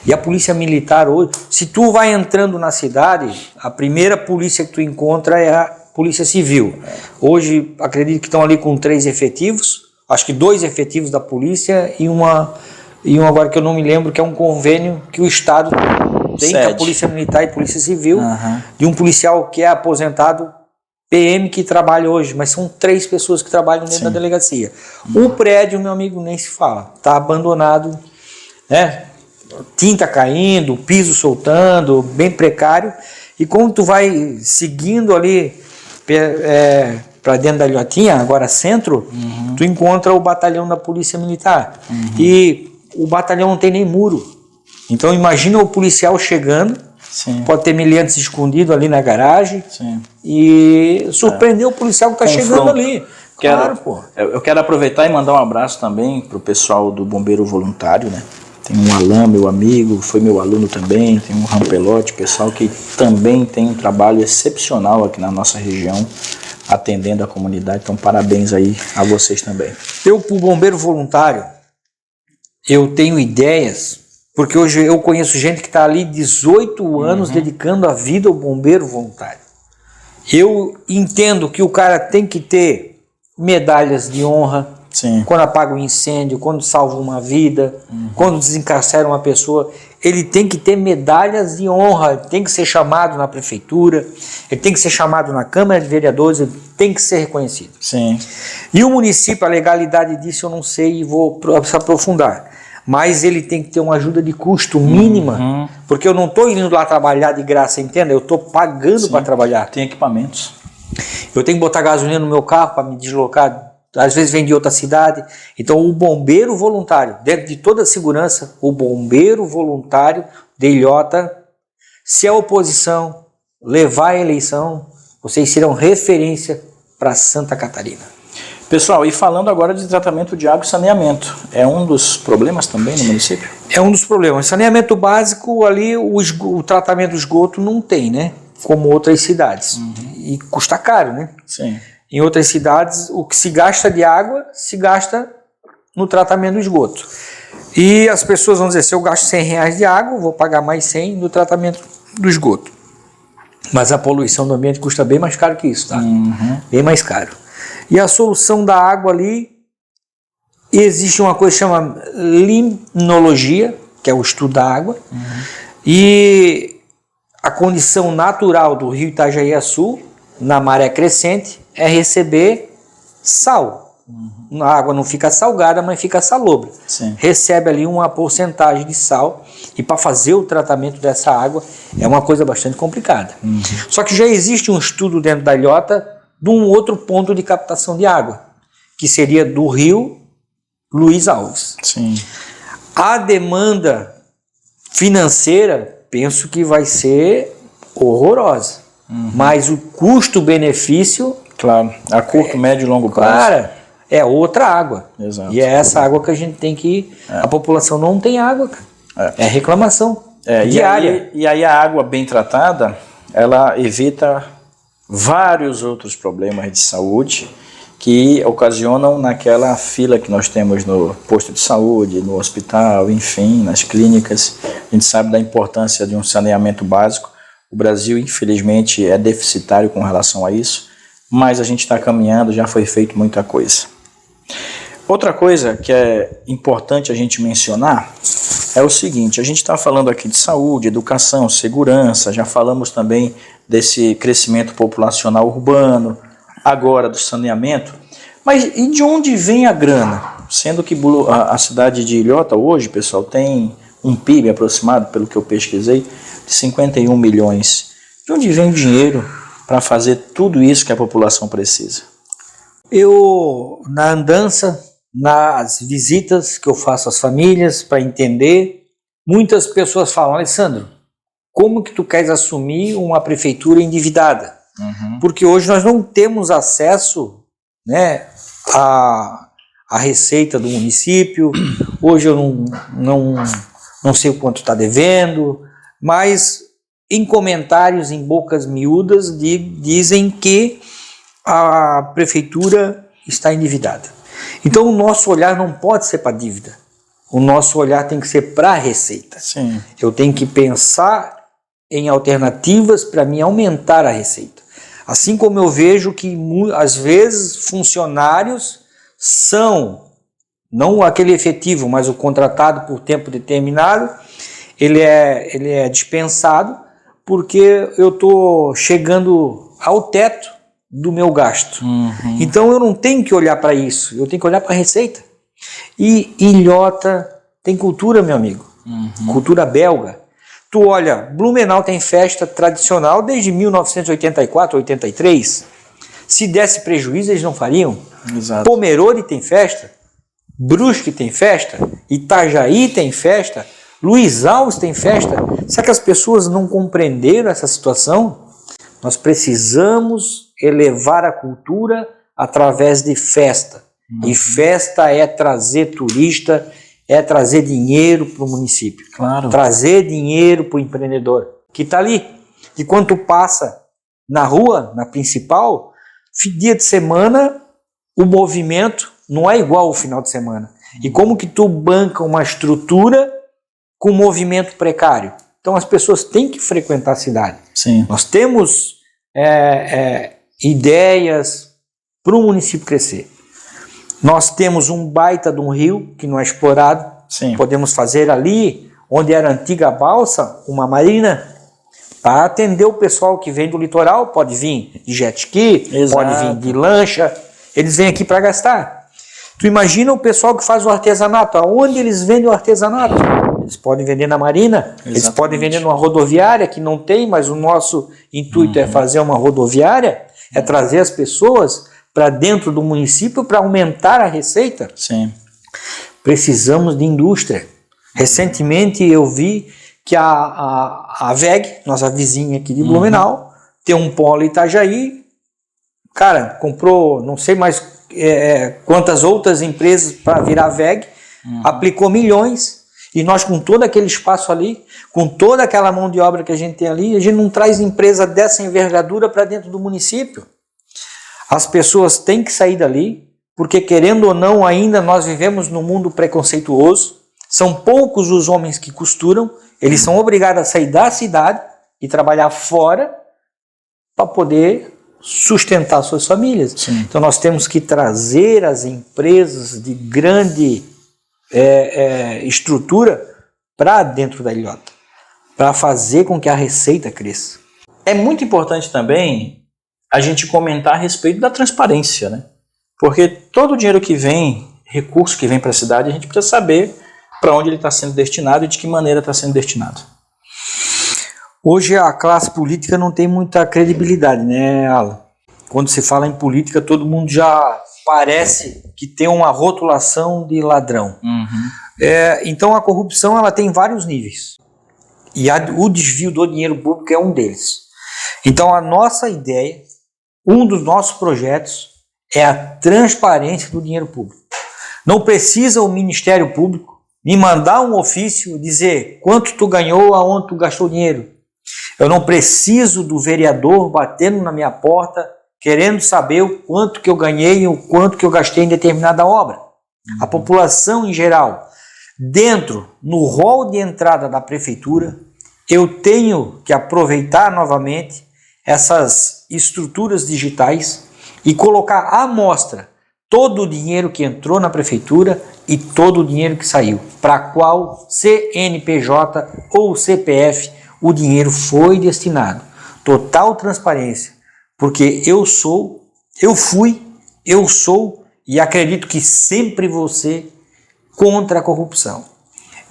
Speaker 2: E a polícia militar hoje, se tu vai entrando na cidade, a primeira polícia que tu encontra é a Polícia Civil. Hoje, acredito que estão ali com 3 efetivos, acho que 2 efetivos da polícia e um agora que eu não me lembro, que é um convênio que o Estado tem com a Polícia Militar e Polícia Civil, de um policial que é aposentado, PM, que trabalha hoje, mas são 3 pessoas que trabalham dentro da delegacia. O prédio, meu amigo, nem se fala, está abandonado, né? Tinta caindo, piso soltando, bem precário, e quando tu vai seguindo ali para dentro da Ilhotinha, agora centro, tu encontra o batalhão da Polícia Militar. E o batalhão não tem nem muro. Então imagina o policial chegando, pode ter miliantes escondidos ali na garagem e surpreender o policial que está chegando ali.
Speaker 1: Eu quero aproveitar e mandar um abraço também para o pessoal do Bombeiro Voluntário, né? Tem um Alain, meu amigo, foi meu aluno também, tem um Rampelote, pessoal que também tem um trabalho excepcional aqui na nossa região, atendendo a comunidade, então parabéns aí a vocês também.
Speaker 2: Eu, pro Bombeiro Voluntário, eu tenho ideias, porque hoje eu conheço gente que está ali 18 anos dedicando a vida ao Bombeiro Voluntário. Eu entendo que o cara tem que ter medalhas de honra, quando apaga um incêndio, quando salva uma vida, quando desencarcera uma pessoa, ele tem que ter medalhas de honra, ele tem que ser chamado na prefeitura, ele tem que ser chamado na Câmara de Vereadores, ele tem que ser reconhecido. E o município, a legalidade disso eu não sei e vou se aprofundar, mas ele tem que ter uma ajuda de custo mínima, porque eu não estou indo lá trabalhar de graça, entenda? Eu estou pagando para trabalhar.
Speaker 1: Tem equipamentos.
Speaker 2: Eu tenho que botar gasolina no meu carro para me deslocar, às vezes vem de outra cidade. Então o bombeiro voluntário, dentro de toda a segurança, o bombeiro voluntário de Ilhota, se a oposição levar a eleição, vocês serão referência para Santa Catarina.
Speaker 1: Pessoal, e falando agora de tratamento de água e saneamento, é um dos problemas também no município?
Speaker 2: É um dos problemas. Saneamento básico, ali o tratamento do esgoto não tem, né? Como outras cidades. E custa caro, né? Em outras cidades, o que se gasta de água, se gasta no tratamento do esgoto. E as pessoas vão dizer, se eu gasto R$100 de água, eu vou pagar mais 100 no tratamento do esgoto. Mas a poluição do ambiente custa bem mais caro que isso, tá? Bem mais caro. E a solução da água ali, existe uma coisa que chama limnologia, que é o estudo da água, e a condição natural do rio Itajaí-Açu, na maré crescente, é receber sal. A água não fica salgada, mas fica salobra. Recebe ali uma porcentagem de sal, e para fazer o tratamento dessa água é uma coisa bastante complicada. Só que já existe um estudo dentro da Ilhota de um outro ponto de captação de água, que seria do rio Luiz Alves.
Speaker 1: Sim.
Speaker 2: A demanda financeira, penso que vai ser horrorosa. Mas o custo-benefício,
Speaker 1: Claro, a curto, médio e longo prazo.
Speaker 2: cara, é outra água.
Speaker 1: Exato.
Speaker 2: E é essa água que a gente tem que... A população não tem água, cara. É reclamação diária.
Speaker 1: E aí a água bem tratada, ela evita vários outros problemas de saúde que ocasionam naquela fila que nós temos no posto de saúde, no hospital, enfim, nas clínicas. A gente sabe da importância de um saneamento básico. O Brasil, infelizmente, é deficitário com relação a isso, mas a gente está caminhando, já foi feito muita coisa. Outra coisa que é importante a gente mencionar é o seguinte: a gente está falando aqui de saúde, educação, segurança, já falamos também desse crescimento populacional urbano, agora do saneamento, mas e de onde vem a grana? Sendo que a cidade de Ilhota hoje, pessoal, tem um PIB aproximado, pelo que eu pesquisei, de 51 milhões. De onde vem o dinheiro para fazer tudo isso que a população precisa?
Speaker 2: Eu, na andança, nas visitas que eu faço às famílias para entender, muitas pessoas falam: Alessandro, como que tu queres assumir uma prefeitura endividada? Porque hoje nós não temos acesso, né, à receita do município. Hoje eu não sei o quanto está devendo, mas em comentários, em bocas miúdas, dizem que a prefeitura está endividada. Então o nosso olhar não pode ser para a dívida, o nosso olhar tem que ser para a receita.
Speaker 1: Sim.
Speaker 2: Eu tenho que pensar em alternativas para me aumentar a receita. Assim como eu vejo que às vezes funcionários são, não aquele efetivo, mas o contratado por tempo determinado, ele é dispensado porque eu estou chegando ao teto do meu gasto. Então eu não tenho que olhar para isso, eu tenho que olhar para a receita. E Ilhota tem cultura, meu amigo, cultura belga. Tu olha, Blumenau tem festa tradicional desde 1984, 83. Se desse prejuízo, eles não fariam.
Speaker 1: Exato.
Speaker 2: Pomerode tem festa, Brusque tem festa, Itajaí tem festa, Luiz Alves tem festa. Será que as pessoas não compreenderam essa situação? Nós precisamos elevar a cultura através de festa. E festa é trazer turista, é trazer dinheiro para o município.
Speaker 1: Claro.
Speaker 2: Trazer dinheiro para o empreendedor que está ali. E quando tu passa na rua, na principal, dia de semana, o movimento não é igual ao final de semana. E como que tu banca uma estrutura com movimento precário? Então as pessoas têm que frequentar a cidade.
Speaker 1: Sim.
Speaker 2: Nós temos ideias para o município crescer. Nós temos um baita de um rio que não é explorado.
Speaker 1: Sim.
Speaker 2: Podemos fazer ali, onde era a antiga balsa, uma marina, para atender o pessoal que vem do litoral. Pode vir de jet ski,
Speaker 1: Exato.
Speaker 2: pode vir de lancha. Eles vêm aqui para gastar. Tu imagina o pessoal que faz o artesanato. Aonde eles vendem o artesanato? Eles podem vender na marina, eles podem vender numa rodoviária que não tem, mas o nosso intuito é fazer uma rodoviária, é trazer as pessoas para dentro do município para aumentar a receita.
Speaker 1: Sim.
Speaker 2: Precisamos de indústria. Recentemente eu vi que a VEG, nossa vizinha aqui de Blumenau, tem um polo Itajaí. Cara, comprou não sei mais quantas outras empresas para virar VEG, aplicou milhões, e nós com todo aquele espaço ali, com toda aquela mão de obra que a gente tem ali, a gente não traz empresa dessa envergadura para dentro do município. As pessoas têm que sair dali, porque querendo ou não, ainda nós vivemos num mundo preconceituoso. São poucos os homens que costuram, eles são obrigados a sair da cidade e trabalhar fora para poder sustentar suas famílias.
Speaker 1: Sim.
Speaker 2: Então nós temos que trazer as empresas de grande estrutura para dentro da ilhota, para fazer com que a receita cresça.
Speaker 1: É muito importante também a gente comentar a respeito da transparência, né? Porque todo o dinheiro que vem, recurso que vem para a cidade, a gente precisa saber para onde ele está sendo destinado e de que maneira está sendo destinado.
Speaker 2: Hoje a classe política não tem muita credibilidade, né, Alan? Quando se fala em política, todo mundo já parece que tem uma rotulação de ladrão. Então a corrupção ela tem vários níveis. E o desvio do dinheiro público é um deles. Então a nossa ideia, um dos nossos projetos, é a transparência do dinheiro público. Não precisa o Ministério Público me mandar um ofício dizer quanto tu ganhou, aonde tu gastou dinheiro. Eu não preciso do vereador batendo na minha porta querendo saber o quanto que eu ganhei e o quanto que eu gastei em determinada obra. A população em geral, no rol de entrada da prefeitura, eu tenho que aproveitar novamente essas estruturas digitais e colocar à mostra todo o dinheiro que entrou na prefeitura e todo o dinheiro que saiu, para qual CNPJ ou CPF o dinheiro foi destinado. Total transparência, porque eu sou e acredito que sempre vou ser contra a corrupção.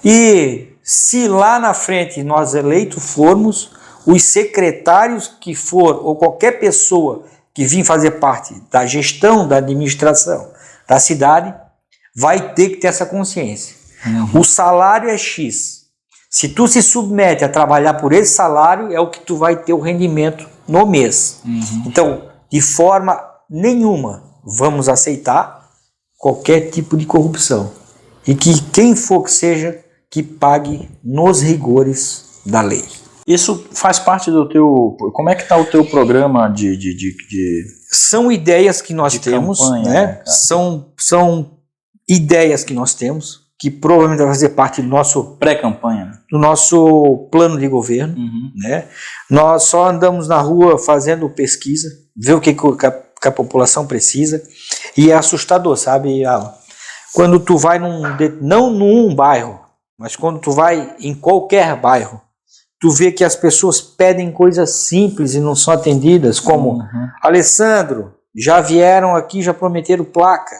Speaker 2: E se lá na frente nós eleitos formos, os secretários que for, ou qualquer pessoa que vir fazer parte da gestão, da administração da cidade, vai ter que ter essa consciência. O salário é X. Se tu se submete a trabalhar por esse salário, é o que tu vai ter o rendimento no mês. Então, de forma nenhuma, vamos aceitar qualquer tipo de corrupção. E que quem for que seja, que pague nos rigores da lei.
Speaker 1: Isso faz parte do teu... Como é que está o teu programa de...
Speaker 2: São ideias que nós temos,
Speaker 1: campanha,
Speaker 2: né? São ideias que nós temos, que provavelmente vai fazer parte do nosso...
Speaker 1: Pré-campanha.
Speaker 2: Do nosso plano de governo, né? Nós só andamos na rua fazendo pesquisa, ver o que a população precisa, e é assustador, sabe, Alan? Quando tu vai não num bairro, mas quando tu vai em qualquer bairro, tu vê que as pessoas pedem coisas simples e não são atendidas, como Alessandro, já vieram aqui, já prometeram placa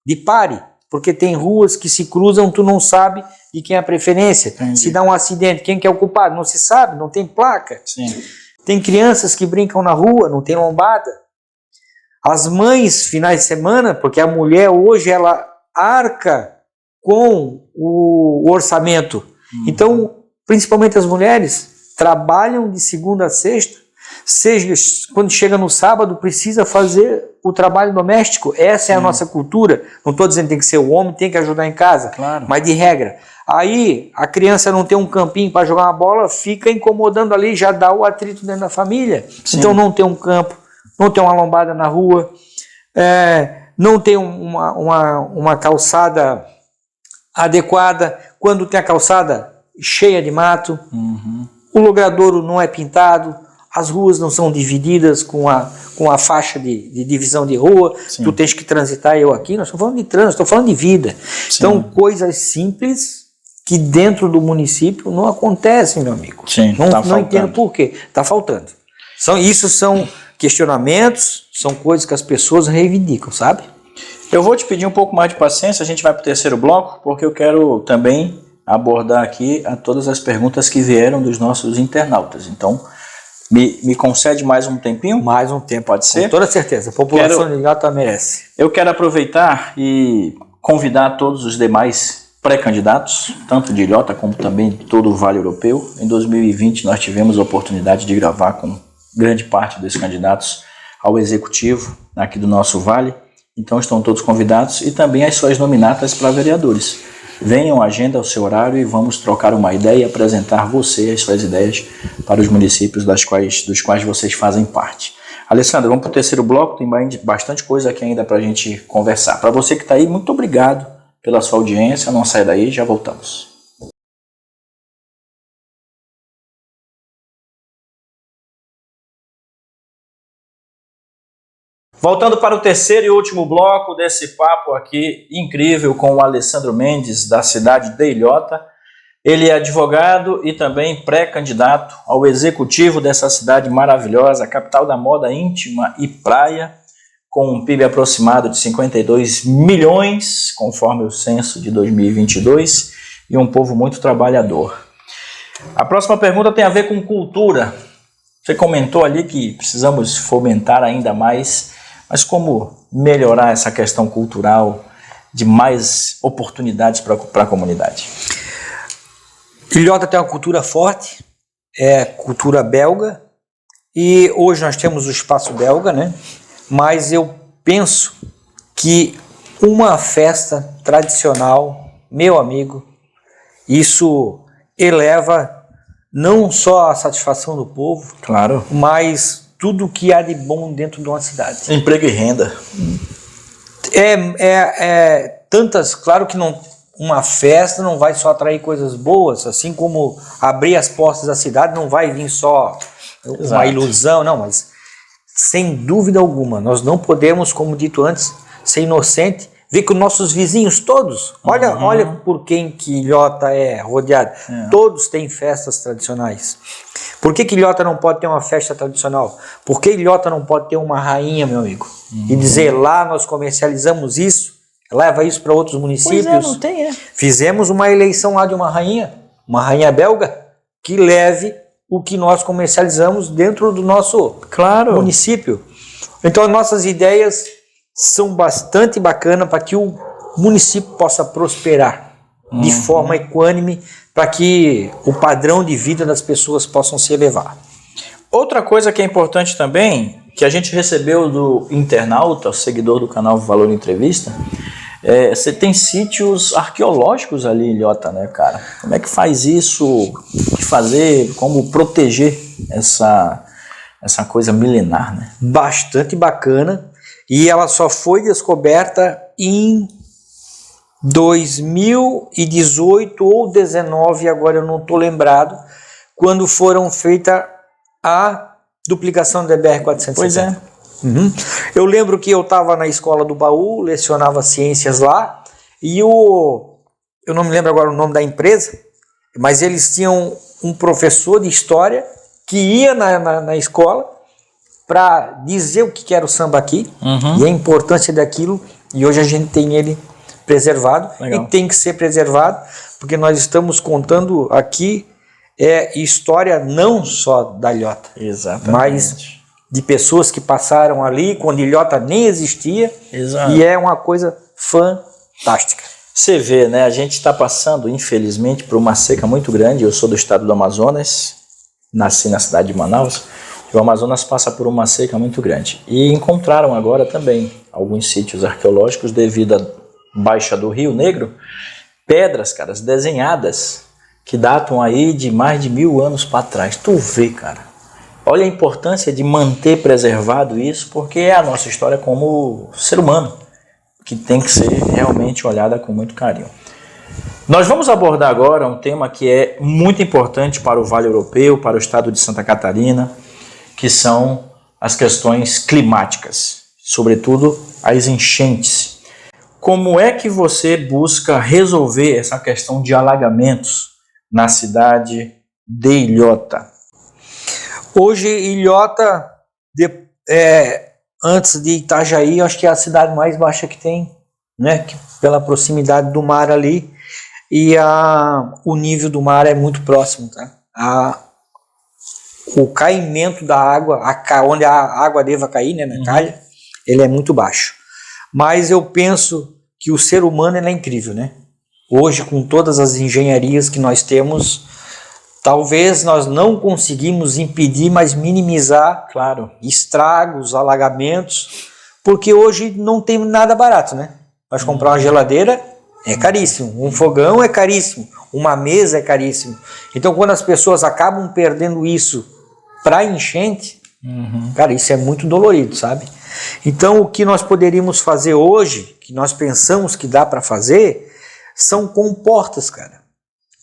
Speaker 2: de pare, porque tem ruas que se cruzam, tu não sabe de quem é a preferência.
Speaker 1: Entendi.
Speaker 2: Se dá um acidente, quem que é o culpado? Não se sabe, não tem placa.
Speaker 1: Sim.
Speaker 2: Tem crianças que brincam na rua, não tem lombada. As mães, finais de semana, porque a mulher hoje ela arca com o orçamento. Então, principalmente as mulheres, trabalham de segunda a sexta, seja quando chega no sábado, precisa fazer o trabalho doméstico. Essa é a nossa cultura. Não estou dizendo que tem que ser o homem, tem que ajudar em casa,
Speaker 1: Claro.
Speaker 2: mas de regra. Aí a criança não tem um campinho para jogar uma bola, fica incomodando ali, já dá o atrito dentro da família.
Speaker 1: Sim.
Speaker 2: Então não tem um campo, não tem uma lombada na rua, não tem uma calçada adequada. Quando tem a calçada cheia de mato, o logradouro não é pintado, as ruas não são divididas com a faixa de divisão de rua.
Speaker 1: Sim.
Speaker 2: Tu tens que transitar, eu aqui, nós estamos falando de trânsito, estou falando de vida.
Speaker 1: Sim.
Speaker 2: Então, coisas simples que dentro do município não acontecem, meu amigo.
Speaker 1: Sim,
Speaker 2: não entendo por quê. Está faltando. Isso são questionamentos, são coisas que as pessoas reivindicam, sabe?
Speaker 1: Eu vou te pedir um pouco mais de paciência, a gente vai para o terceiro bloco, porque eu quero também abordar aqui todas as perguntas que vieram dos nossos internautas. Então, me concede mais um tempinho?
Speaker 2: Mais um tempo.
Speaker 1: Pode ser?
Speaker 2: Com toda certeza. A população de Ilhota merece.
Speaker 1: Eu quero aproveitar e convidar todos os demais pré-candidatos, tanto de Ilhota como também de todo o Vale Europeu. Em 2020 nós tivemos a oportunidade de gravar com grande parte dos candidatos ao executivo aqui do nosso Vale. Então estão todos convidados e também as suas nominatas para vereadores. Venham, agenda o seu horário e vamos trocar uma ideia e apresentar você as suas ideias para os municípios dos quais vocês fazem parte. Alessandro, vamos para o terceiro bloco, tem bastante coisa aqui ainda para a gente conversar. Para você que está aí, muito obrigado pela sua audiência, não sai daí, já voltamos. Voltando para o terceiro e último bloco desse papo aqui incrível com o Alessandro Mendes, da cidade de Ilhota. Ele é advogado e também pré-candidato ao executivo dessa cidade maravilhosa, capital da moda íntima e praia, com um PIB aproximado de 52 milhões, conforme o censo de 2022, e um povo muito trabalhador. A próxima pergunta tem a ver com cultura. Você comentou ali que precisamos fomentar ainda mais Mas como melhorar essa questão cultural de mais oportunidades para a comunidade?
Speaker 2: Ilhota tem uma cultura forte, é cultura belga, e hoje nós temos o espaço belga, né? Mas eu penso que uma festa tradicional, meu amigo, isso eleva não só a satisfação do povo,
Speaker 1: Claro.
Speaker 2: mas tudo que há de bom dentro de uma cidade.
Speaker 1: Emprego e renda.
Speaker 2: Tantas, claro que não, uma festa não vai só atrair coisas boas, assim como abrir as portas da cidade não vai vir só uma
Speaker 1: Exato.
Speaker 2: ilusão, não, mas sem dúvida alguma, nós não podemos, como dito antes, ser inocente, ver que os nossos vizinhos todos, olha por quem que Ilhota é rodeado, todos têm festas tradicionais. Por que Ilhota não pode ter uma festa tradicional? Por que Ilhota não pode ter uma rainha, meu amigo? E dizer, lá nós comercializamos isso, leva isso para outros municípios.
Speaker 1: Pois é, não tem, é.
Speaker 2: Fizemos uma eleição lá de uma rainha belga, que leve o que nós comercializamos dentro do nosso município. Então as nossas ideias são bastante bacanas para que o município possa prosperar de forma equânime, para que o padrão de vida das pessoas possam se elevar.
Speaker 1: Outra coisa que é importante também, que a gente recebeu do internauta, seguidor do canal Valor Entrevista, você tem sítios arqueológicos ali em Ilhota, né, cara? Como é que faz isso? O que fazer? Como proteger essa coisa milenar, né?
Speaker 2: Bastante bacana. E ela só foi descoberta em 2018 ou 2019, agora eu não estou lembrado, quando foram feita a duplicação da BR-460.
Speaker 1: Pois é.
Speaker 2: Eu lembro que eu estava na escola do Baú, lecionava ciências lá, e eu não me lembro agora o nome da empresa, mas eles tinham um professor de história que ia na escola para dizer o que era o sambaqui e a importância daquilo, e hoje a gente tem ele preservado. Legal. E tem que ser preservado, porque nós estamos contando aqui história não só da Ilhota,
Speaker 1: Exatamente,
Speaker 2: mas de pessoas que passaram ali quando Ilhota nem existia.
Speaker 1: Exato.
Speaker 2: E é uma coisa fantástica.
Speaker 1: Você vê, né? A gente está passando, infelizmente, por uma seca muito grande. Eu sou do estado do Amazonas, nasci na cidade de Manaus. O Amazonas passa por uma seca muito grande. E encontraram agora também alguns sítios arqueológicos devido à baixa do Rio Negro, pedras, cara, desenhadas, que datam aí de mais de 1000 anos para trás. Tu vê, cara. Olha a importância de manter preservado isso, porque é a nossa história como ser humano, que tem que ser realmente olhada com muito carinho. Nós vamos abordar agora um tema que é muito importante para o Vale Europeu, para o estado de Santa Catarina, que são as questões climáticas, sobretudo as enchentes. Como é que você busca resolver essa questão de alagamentos na cidade de Ilhota?
Speaker 2: Hoje, Ilhota, antes de Itajaí, acho que é a cidade mais baixa que tem, né? Pela proximidade do mar ali, e o nível do mar é muito próximo, tá? O caimento da água, onde a água deva cair, né, na calha, ele é muito baixo. Mas eu penso que o ser humano é incrível, né? Hoje, com todas as engenharias que nós temos, talvez nós não conseguimos impedir, mas minimizar, claro, estragos, alagamentos, porque hoje não tem nada barato, né? Nós comprar uma geladeira é caríssimo, um fogão é caríssimo, uma mesa é caríssimo. Então, quando as pessoas acabam perdendo isso para enchente, cara, isso é muito dolorido, sabe? Então, o que nós poderíamos fazer hoje, que nós pensamos que dá para fazer, são comportas, cara.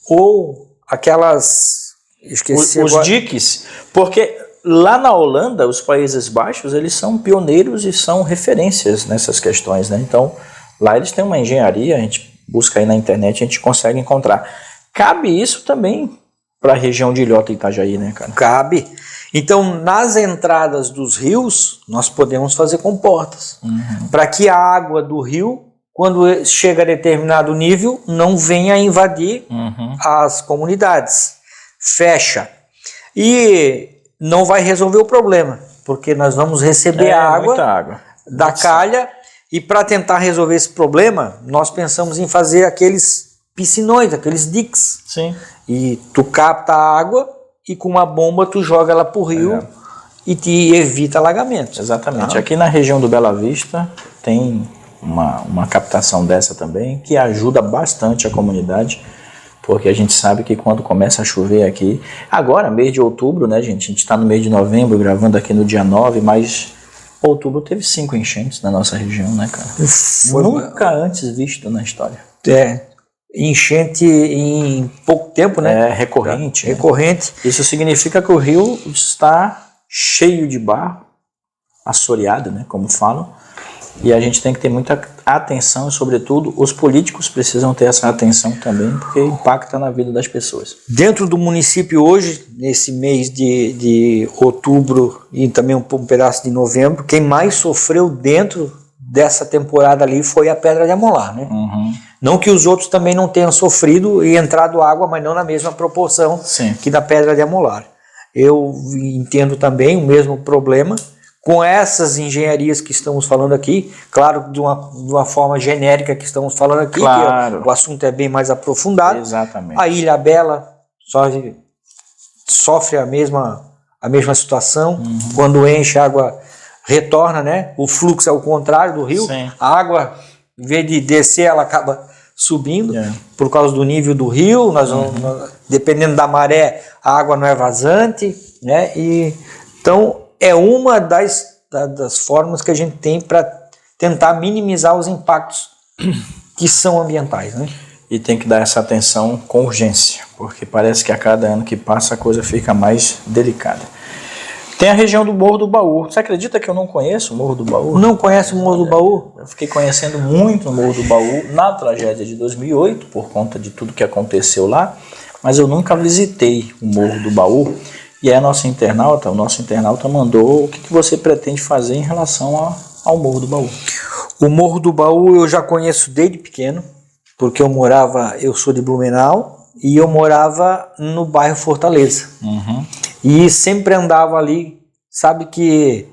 Speaker 2: Ou aquelas... Esqueci
Speaker 1: os diques, porque lá na Holanda, os Países Baixos, eles são pioneiros e são referências nessas questões, né? Então, lá eles têm uma engenharia, a gente busca aí na internet, a gente consegue encontrar. Cabe isso também para a região de Ilhota e Itajaí, né, cara?
Speaker 2: Cabe. Então, nas entradas dos rios, nós podemos fazer comportas, para que a água do rio, quando chega a determinado nível, não venha invadir as comunidades. Fecha. E não vai resolver o problema, porque nós vamos receber muita água da calha, e para tentar resolver esse problema, nós pensamos em fazer aqueles piscinões, aqueles diques.
Speaker 1: Sim.
Speaker 2: E tu capta a água e com uma bomba tu joga ela pro rio e te evita alagamentos.
Speaker 1: Exatamente. Aqui na região do Bela Vista tem uma captação dessa também, que ajuda bastante a comunidade, porque a gente sabe que quando começa a chover aqui, agora mês de outubro, né, gente? A gente está no mês de novembro, gravando aqui no dia 9, mas outubro teve 5 enchentes na nossa região, né, cara? Nunca antes visto na história.
Speaker 2: Enchente em pouco tempo, né?
Speaker 1: Recorrente.
Speaker 2: Recorrente.
Speaker 1: Isso significa que o rio está cheio de barro, assoreado, né, como falam, e a gente tem que ter muita atenção, e sobretudo os políticos precisam ter essa atenção também, porque impacta na vida das pessoas.
Speaker 2: Dentro do município hoje, nesse mês de outubro e também um pedaço de novembro, quem mais sofreu dentro dessa temporada ali foi a Pedra de Amolar, né? Não que os outros também não tenham sofrido e entrado água, mas não na mesma proporção que da Pedra de Amolar. Eu entendo também o mesmo problema com essas engenharias que estamos falando aqui, claro, de uma forma genérica que estamos falando aqui, que o assunto é bem mais aprofundado.
Speaker 1: Exatamente.
Speaker 2: A Ilhabela sofre a mesma situação, quando enche a água retorna, né? O fluxo é o contrário do rio, a água, em vez de descer, ela acaba subindo por causa do nível do rio, dependendo da maré, a água não é vazante, né? E, então, é uma das formas que a gente tem para tentar minimizar os impactos que são ambientais, né?
Speaker 1: E tem que dar essa atenção com urgência, porque parece que a cada ano que passa a coisa fica mais delicada. Tem a região do Morro do Baú. Você acredita que eu não conheço o Morro do Baú?
Speaker 2: Não conhece o Morro do Baú?
Speaker 1: Eu fiquei conhecendo muito o Morro do Baú na tragédia de 2008, por conta de tudo que aconteceu lá, mas eu nunca visitei o Morro do Baú. E aí o nosso internauta mandou o que você pretende fazer em relação ao Morro do Baú.
Speaker 2: O Morro do Baú eu já conheço desde pequeno, porque eu sou de Blumenau e eu morava no bairro Fortaleza. E sempre andava ali, sabe que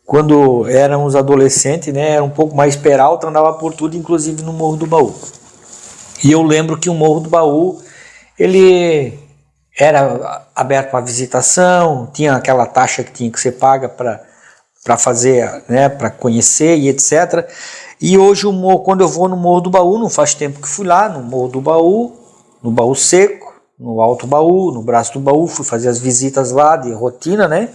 Speaker 2: quando éramos adolescentes, né, era um pouco mais peralta, andava por tudo, inclusive no Morro do Baú. E eu lembro que o Morro do Baú, ele era aberto para visitação, tinha aquela taxa que tinha que ser paga para fazer, né, para conhecer e etc. E hoje, quando eu vou no Morro do Baú, não faz tempo que fui lá, no Morro do Baú, no Baú Seco, no Alto Baú, no Braço do Baú, fui fazer as visitas lá de rotina, né?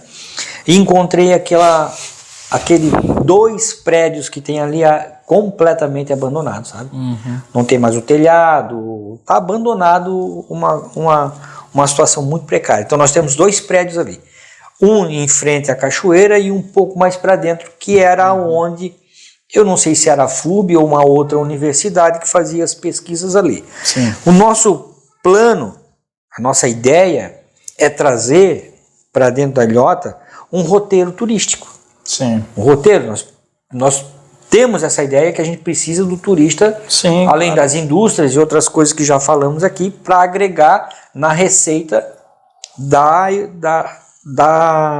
Speaker 2: E encontrei aqueles 2 prédios que tem ali completamente abandonados, sabe? Não tem mais o telhado, tá abandonado, uma situação muito precária. Então nós temos 2 prédios ali, um em frente à cachoeira e um pouco mais para dentro, que era onde, eu não sei se era a FUB ou uma outra universidade que fazia as pesquisas ali. O nosso plano, a nossa ideia é trazer para dentro da ilhota um roteiro turístico. Um roteiro, nós temos essa ideia que a gente precisa do turista, além das indústrias e outras coisas que já falamos aqui, para agregar na receita da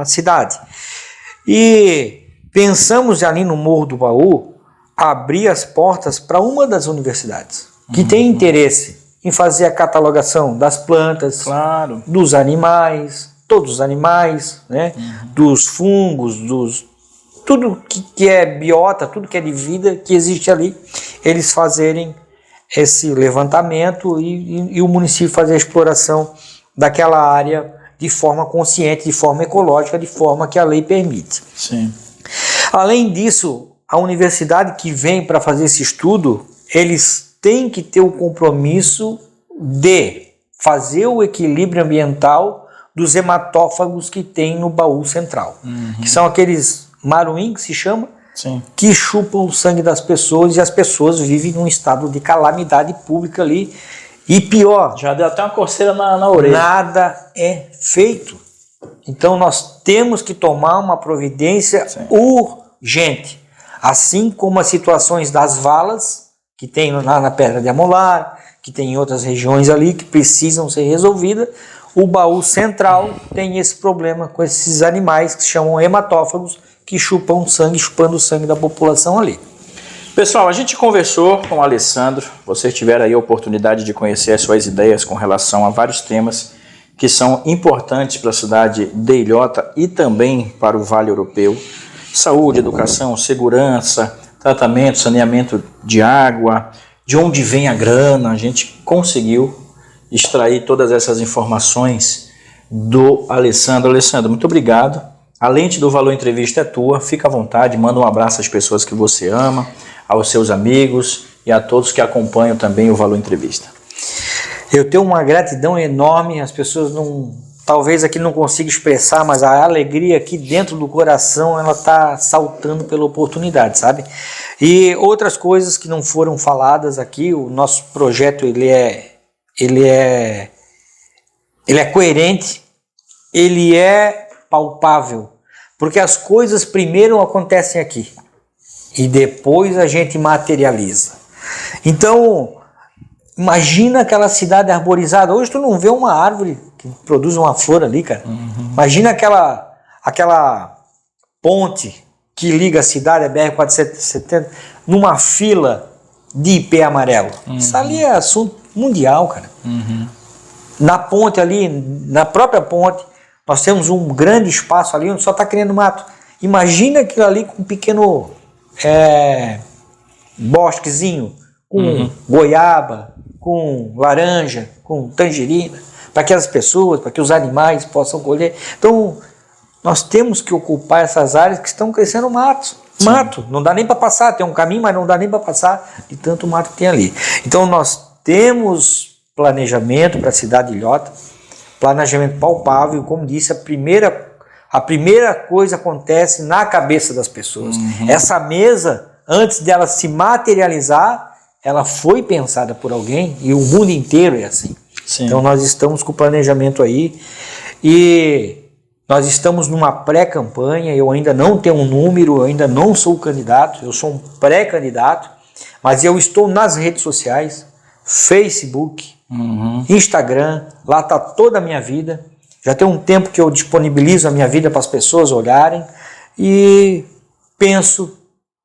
Speaker 2: cidade. E pensamos ali no Morro do Baú abrir as portas para uma das universidades que tem interesse em fazer a catalogação das plantas, dos animais, todos os animais, né? Dos fungos, tudo que é biota, tudo que é de vida que existe ali, eles fazerem esse levantamento e o município fazer a exploração daquela área de forma consciente, de forma ecológica, de forma que a lei permite. Além disso, a universidade que vem para fazer esse estudo, eles têm que ter o compromisso de fazer o equilíbrio ambiental dos hematófagos que tem no baú central, que são aqueles maruim, que se chama, que chupam o sangue das pessoas, e as pessoas vivem num estado de calamidade pública ali. E pior,
Speaker 1: já deu até uma coceira na orelha.
Speaker 2: Nada é feito. Então nós temos que tomar uma providência urgente. Assim como as situações das valas, que tem lá na Pedra de Amolar, que tem em outras regiões ali, que precisam ser resolvidas. o baú central tem esse problema com esses animais que se chamam hematófagos, que chupam sangue, chupando o sangue da população ali.
Speaker 1: Pessoal, a gente conversou com o Alessandro, vocês tiveram aí a oportunidade de conhecer as suas ideias com relação a vários temas que são importantes para a cidade de Ilhota e também para o Vale Europeu. Saúde, educação, segurança, tratamento, saneamento de água, de onde vem a grana. A gente conseguiu extrair todas essas informações do Alessandro. Alessandro, muito obrigado. A lente do Valor Entrevista é tua, fica à vontade, manda um abraço às pessoas que você ama, aos seus amigos e a todos que acompanham também o Valor Entrevista.
Speaker 2: Eu tenho uma gratidão enorme, as pessoas talvez aqui não consiga expressar, mas a alegria aqui dentro do coração, ela está saltando pela oportunidade, sabe? E outras coisas que não foram faladas aqui, o nosso projeto ele é coerente, ele é palpável, porque as coisas primeiro acontecem aqui e depois a gente materializa. Então, imagina aquela cidade arborizada. Hoje tu não vê uma árvore que produz uma flor ali, cara. Imagina aquela ponte que liga a cidade, a BR-470, numa fila de ipê amarelo. Isso ali é assunto mundial, cara. Na ponte ali, na própria ponte, nós temos um grande espaço ali onde só está criando mato. Imagina aquilo ali com um pequeno bosquezinho, com goiaba, com laranja, com tangerina, para que as pessoas, para que os animais possam colher. Então, nós temos que ocupar essas áreas que estão crescendo mato. Mato, não dá nem para passar, tem um caminho, mas não dá nem para passar de tanto mato que tem ali. Então, nós temos planejamento para a cidade de Ilhota, planejamento palpável, como disse, a primeira coisa acontece na cabeça das pessoas. Essa mesa, antes dela se materializar, ela foi pensada por alguém e o mundo inteiro é assim. Sim. Então nós estamos com o planejamento aí e nós estamos numa pré-campanha. Eu ainda não tenho um número, eu ainda não sou candidato, eu sou um pré-candidato, mas eu estou nas redes sociais, Facebook, Instagram, lá está toda a minha vida. Já tem um tempo que eu disponibilizo a minha vida para as pessoas olharem e penso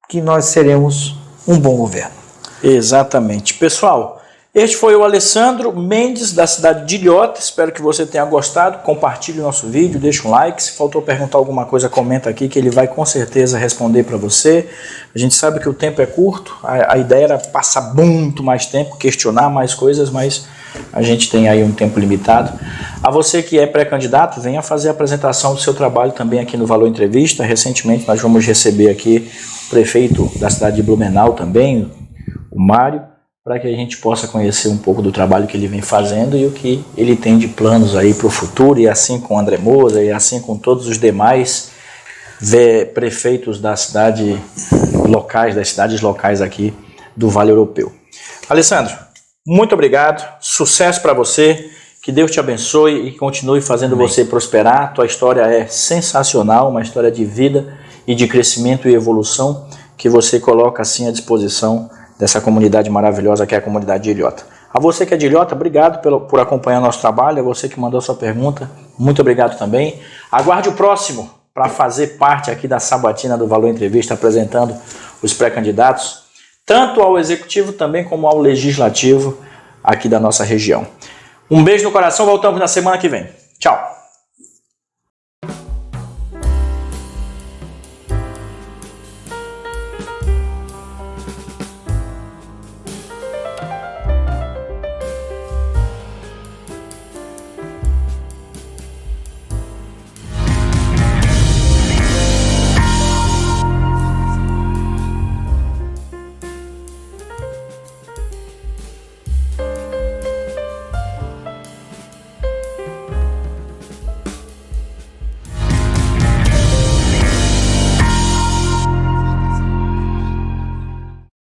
Speaker 2: que nós seremos um bom governo.
Speaker 1: Exatamente. Pessoal, este foi o Alessandro Mendes, da cidade de Ilhota. Espero que você tenha gostado. Compartilhe o nosso vídeo, deixa um like. Se faltou perguntar alguma coisa, comenta aqui que ele vai com certeza responder para você. A gente sabe que o tempo é curto, a ideia era passar muito mais tempo, questionar mais coisas, mas a gente tem aí um tempo limitado. A você que é pré-candidato, venha fazer a apresentação do seu trabalho também aqui no Valor Entrevista. Recentemente nós vamos receber aqui o prefeito da cidade de Blumenau também, o Mário, para que a gente possa conhecer um pouco do trabalho que ele vem fazendo e o que ele tem de planos aí para o futuro, e assim com o André Moza, e assim com todos os demais prefeitos das cidades locais aqui do Vale Europeu. Alessandro, muito obrigado, sucesso para você, que Deus te abençoe e continue fazendo você prosperar. Tua história é sensacional, uma história de vida e de crescimento e evolução que você coloca assim à disposição dessa comunidade maravilhosa que é a comunidade de Ilhota. A você que é de Ilhota, obrigado por acompanhar nosso trabalho. A você que mandou sua pergunta, muito obrigado também. Aguarde o próximo para fazer parte aqui da sabatina do Valor Entrevista, apresentando os pré-candidatos, tanto ao executivo também como ao legislativo aqui da nossa região. Um beijo no coração, voltamos na semana que vem.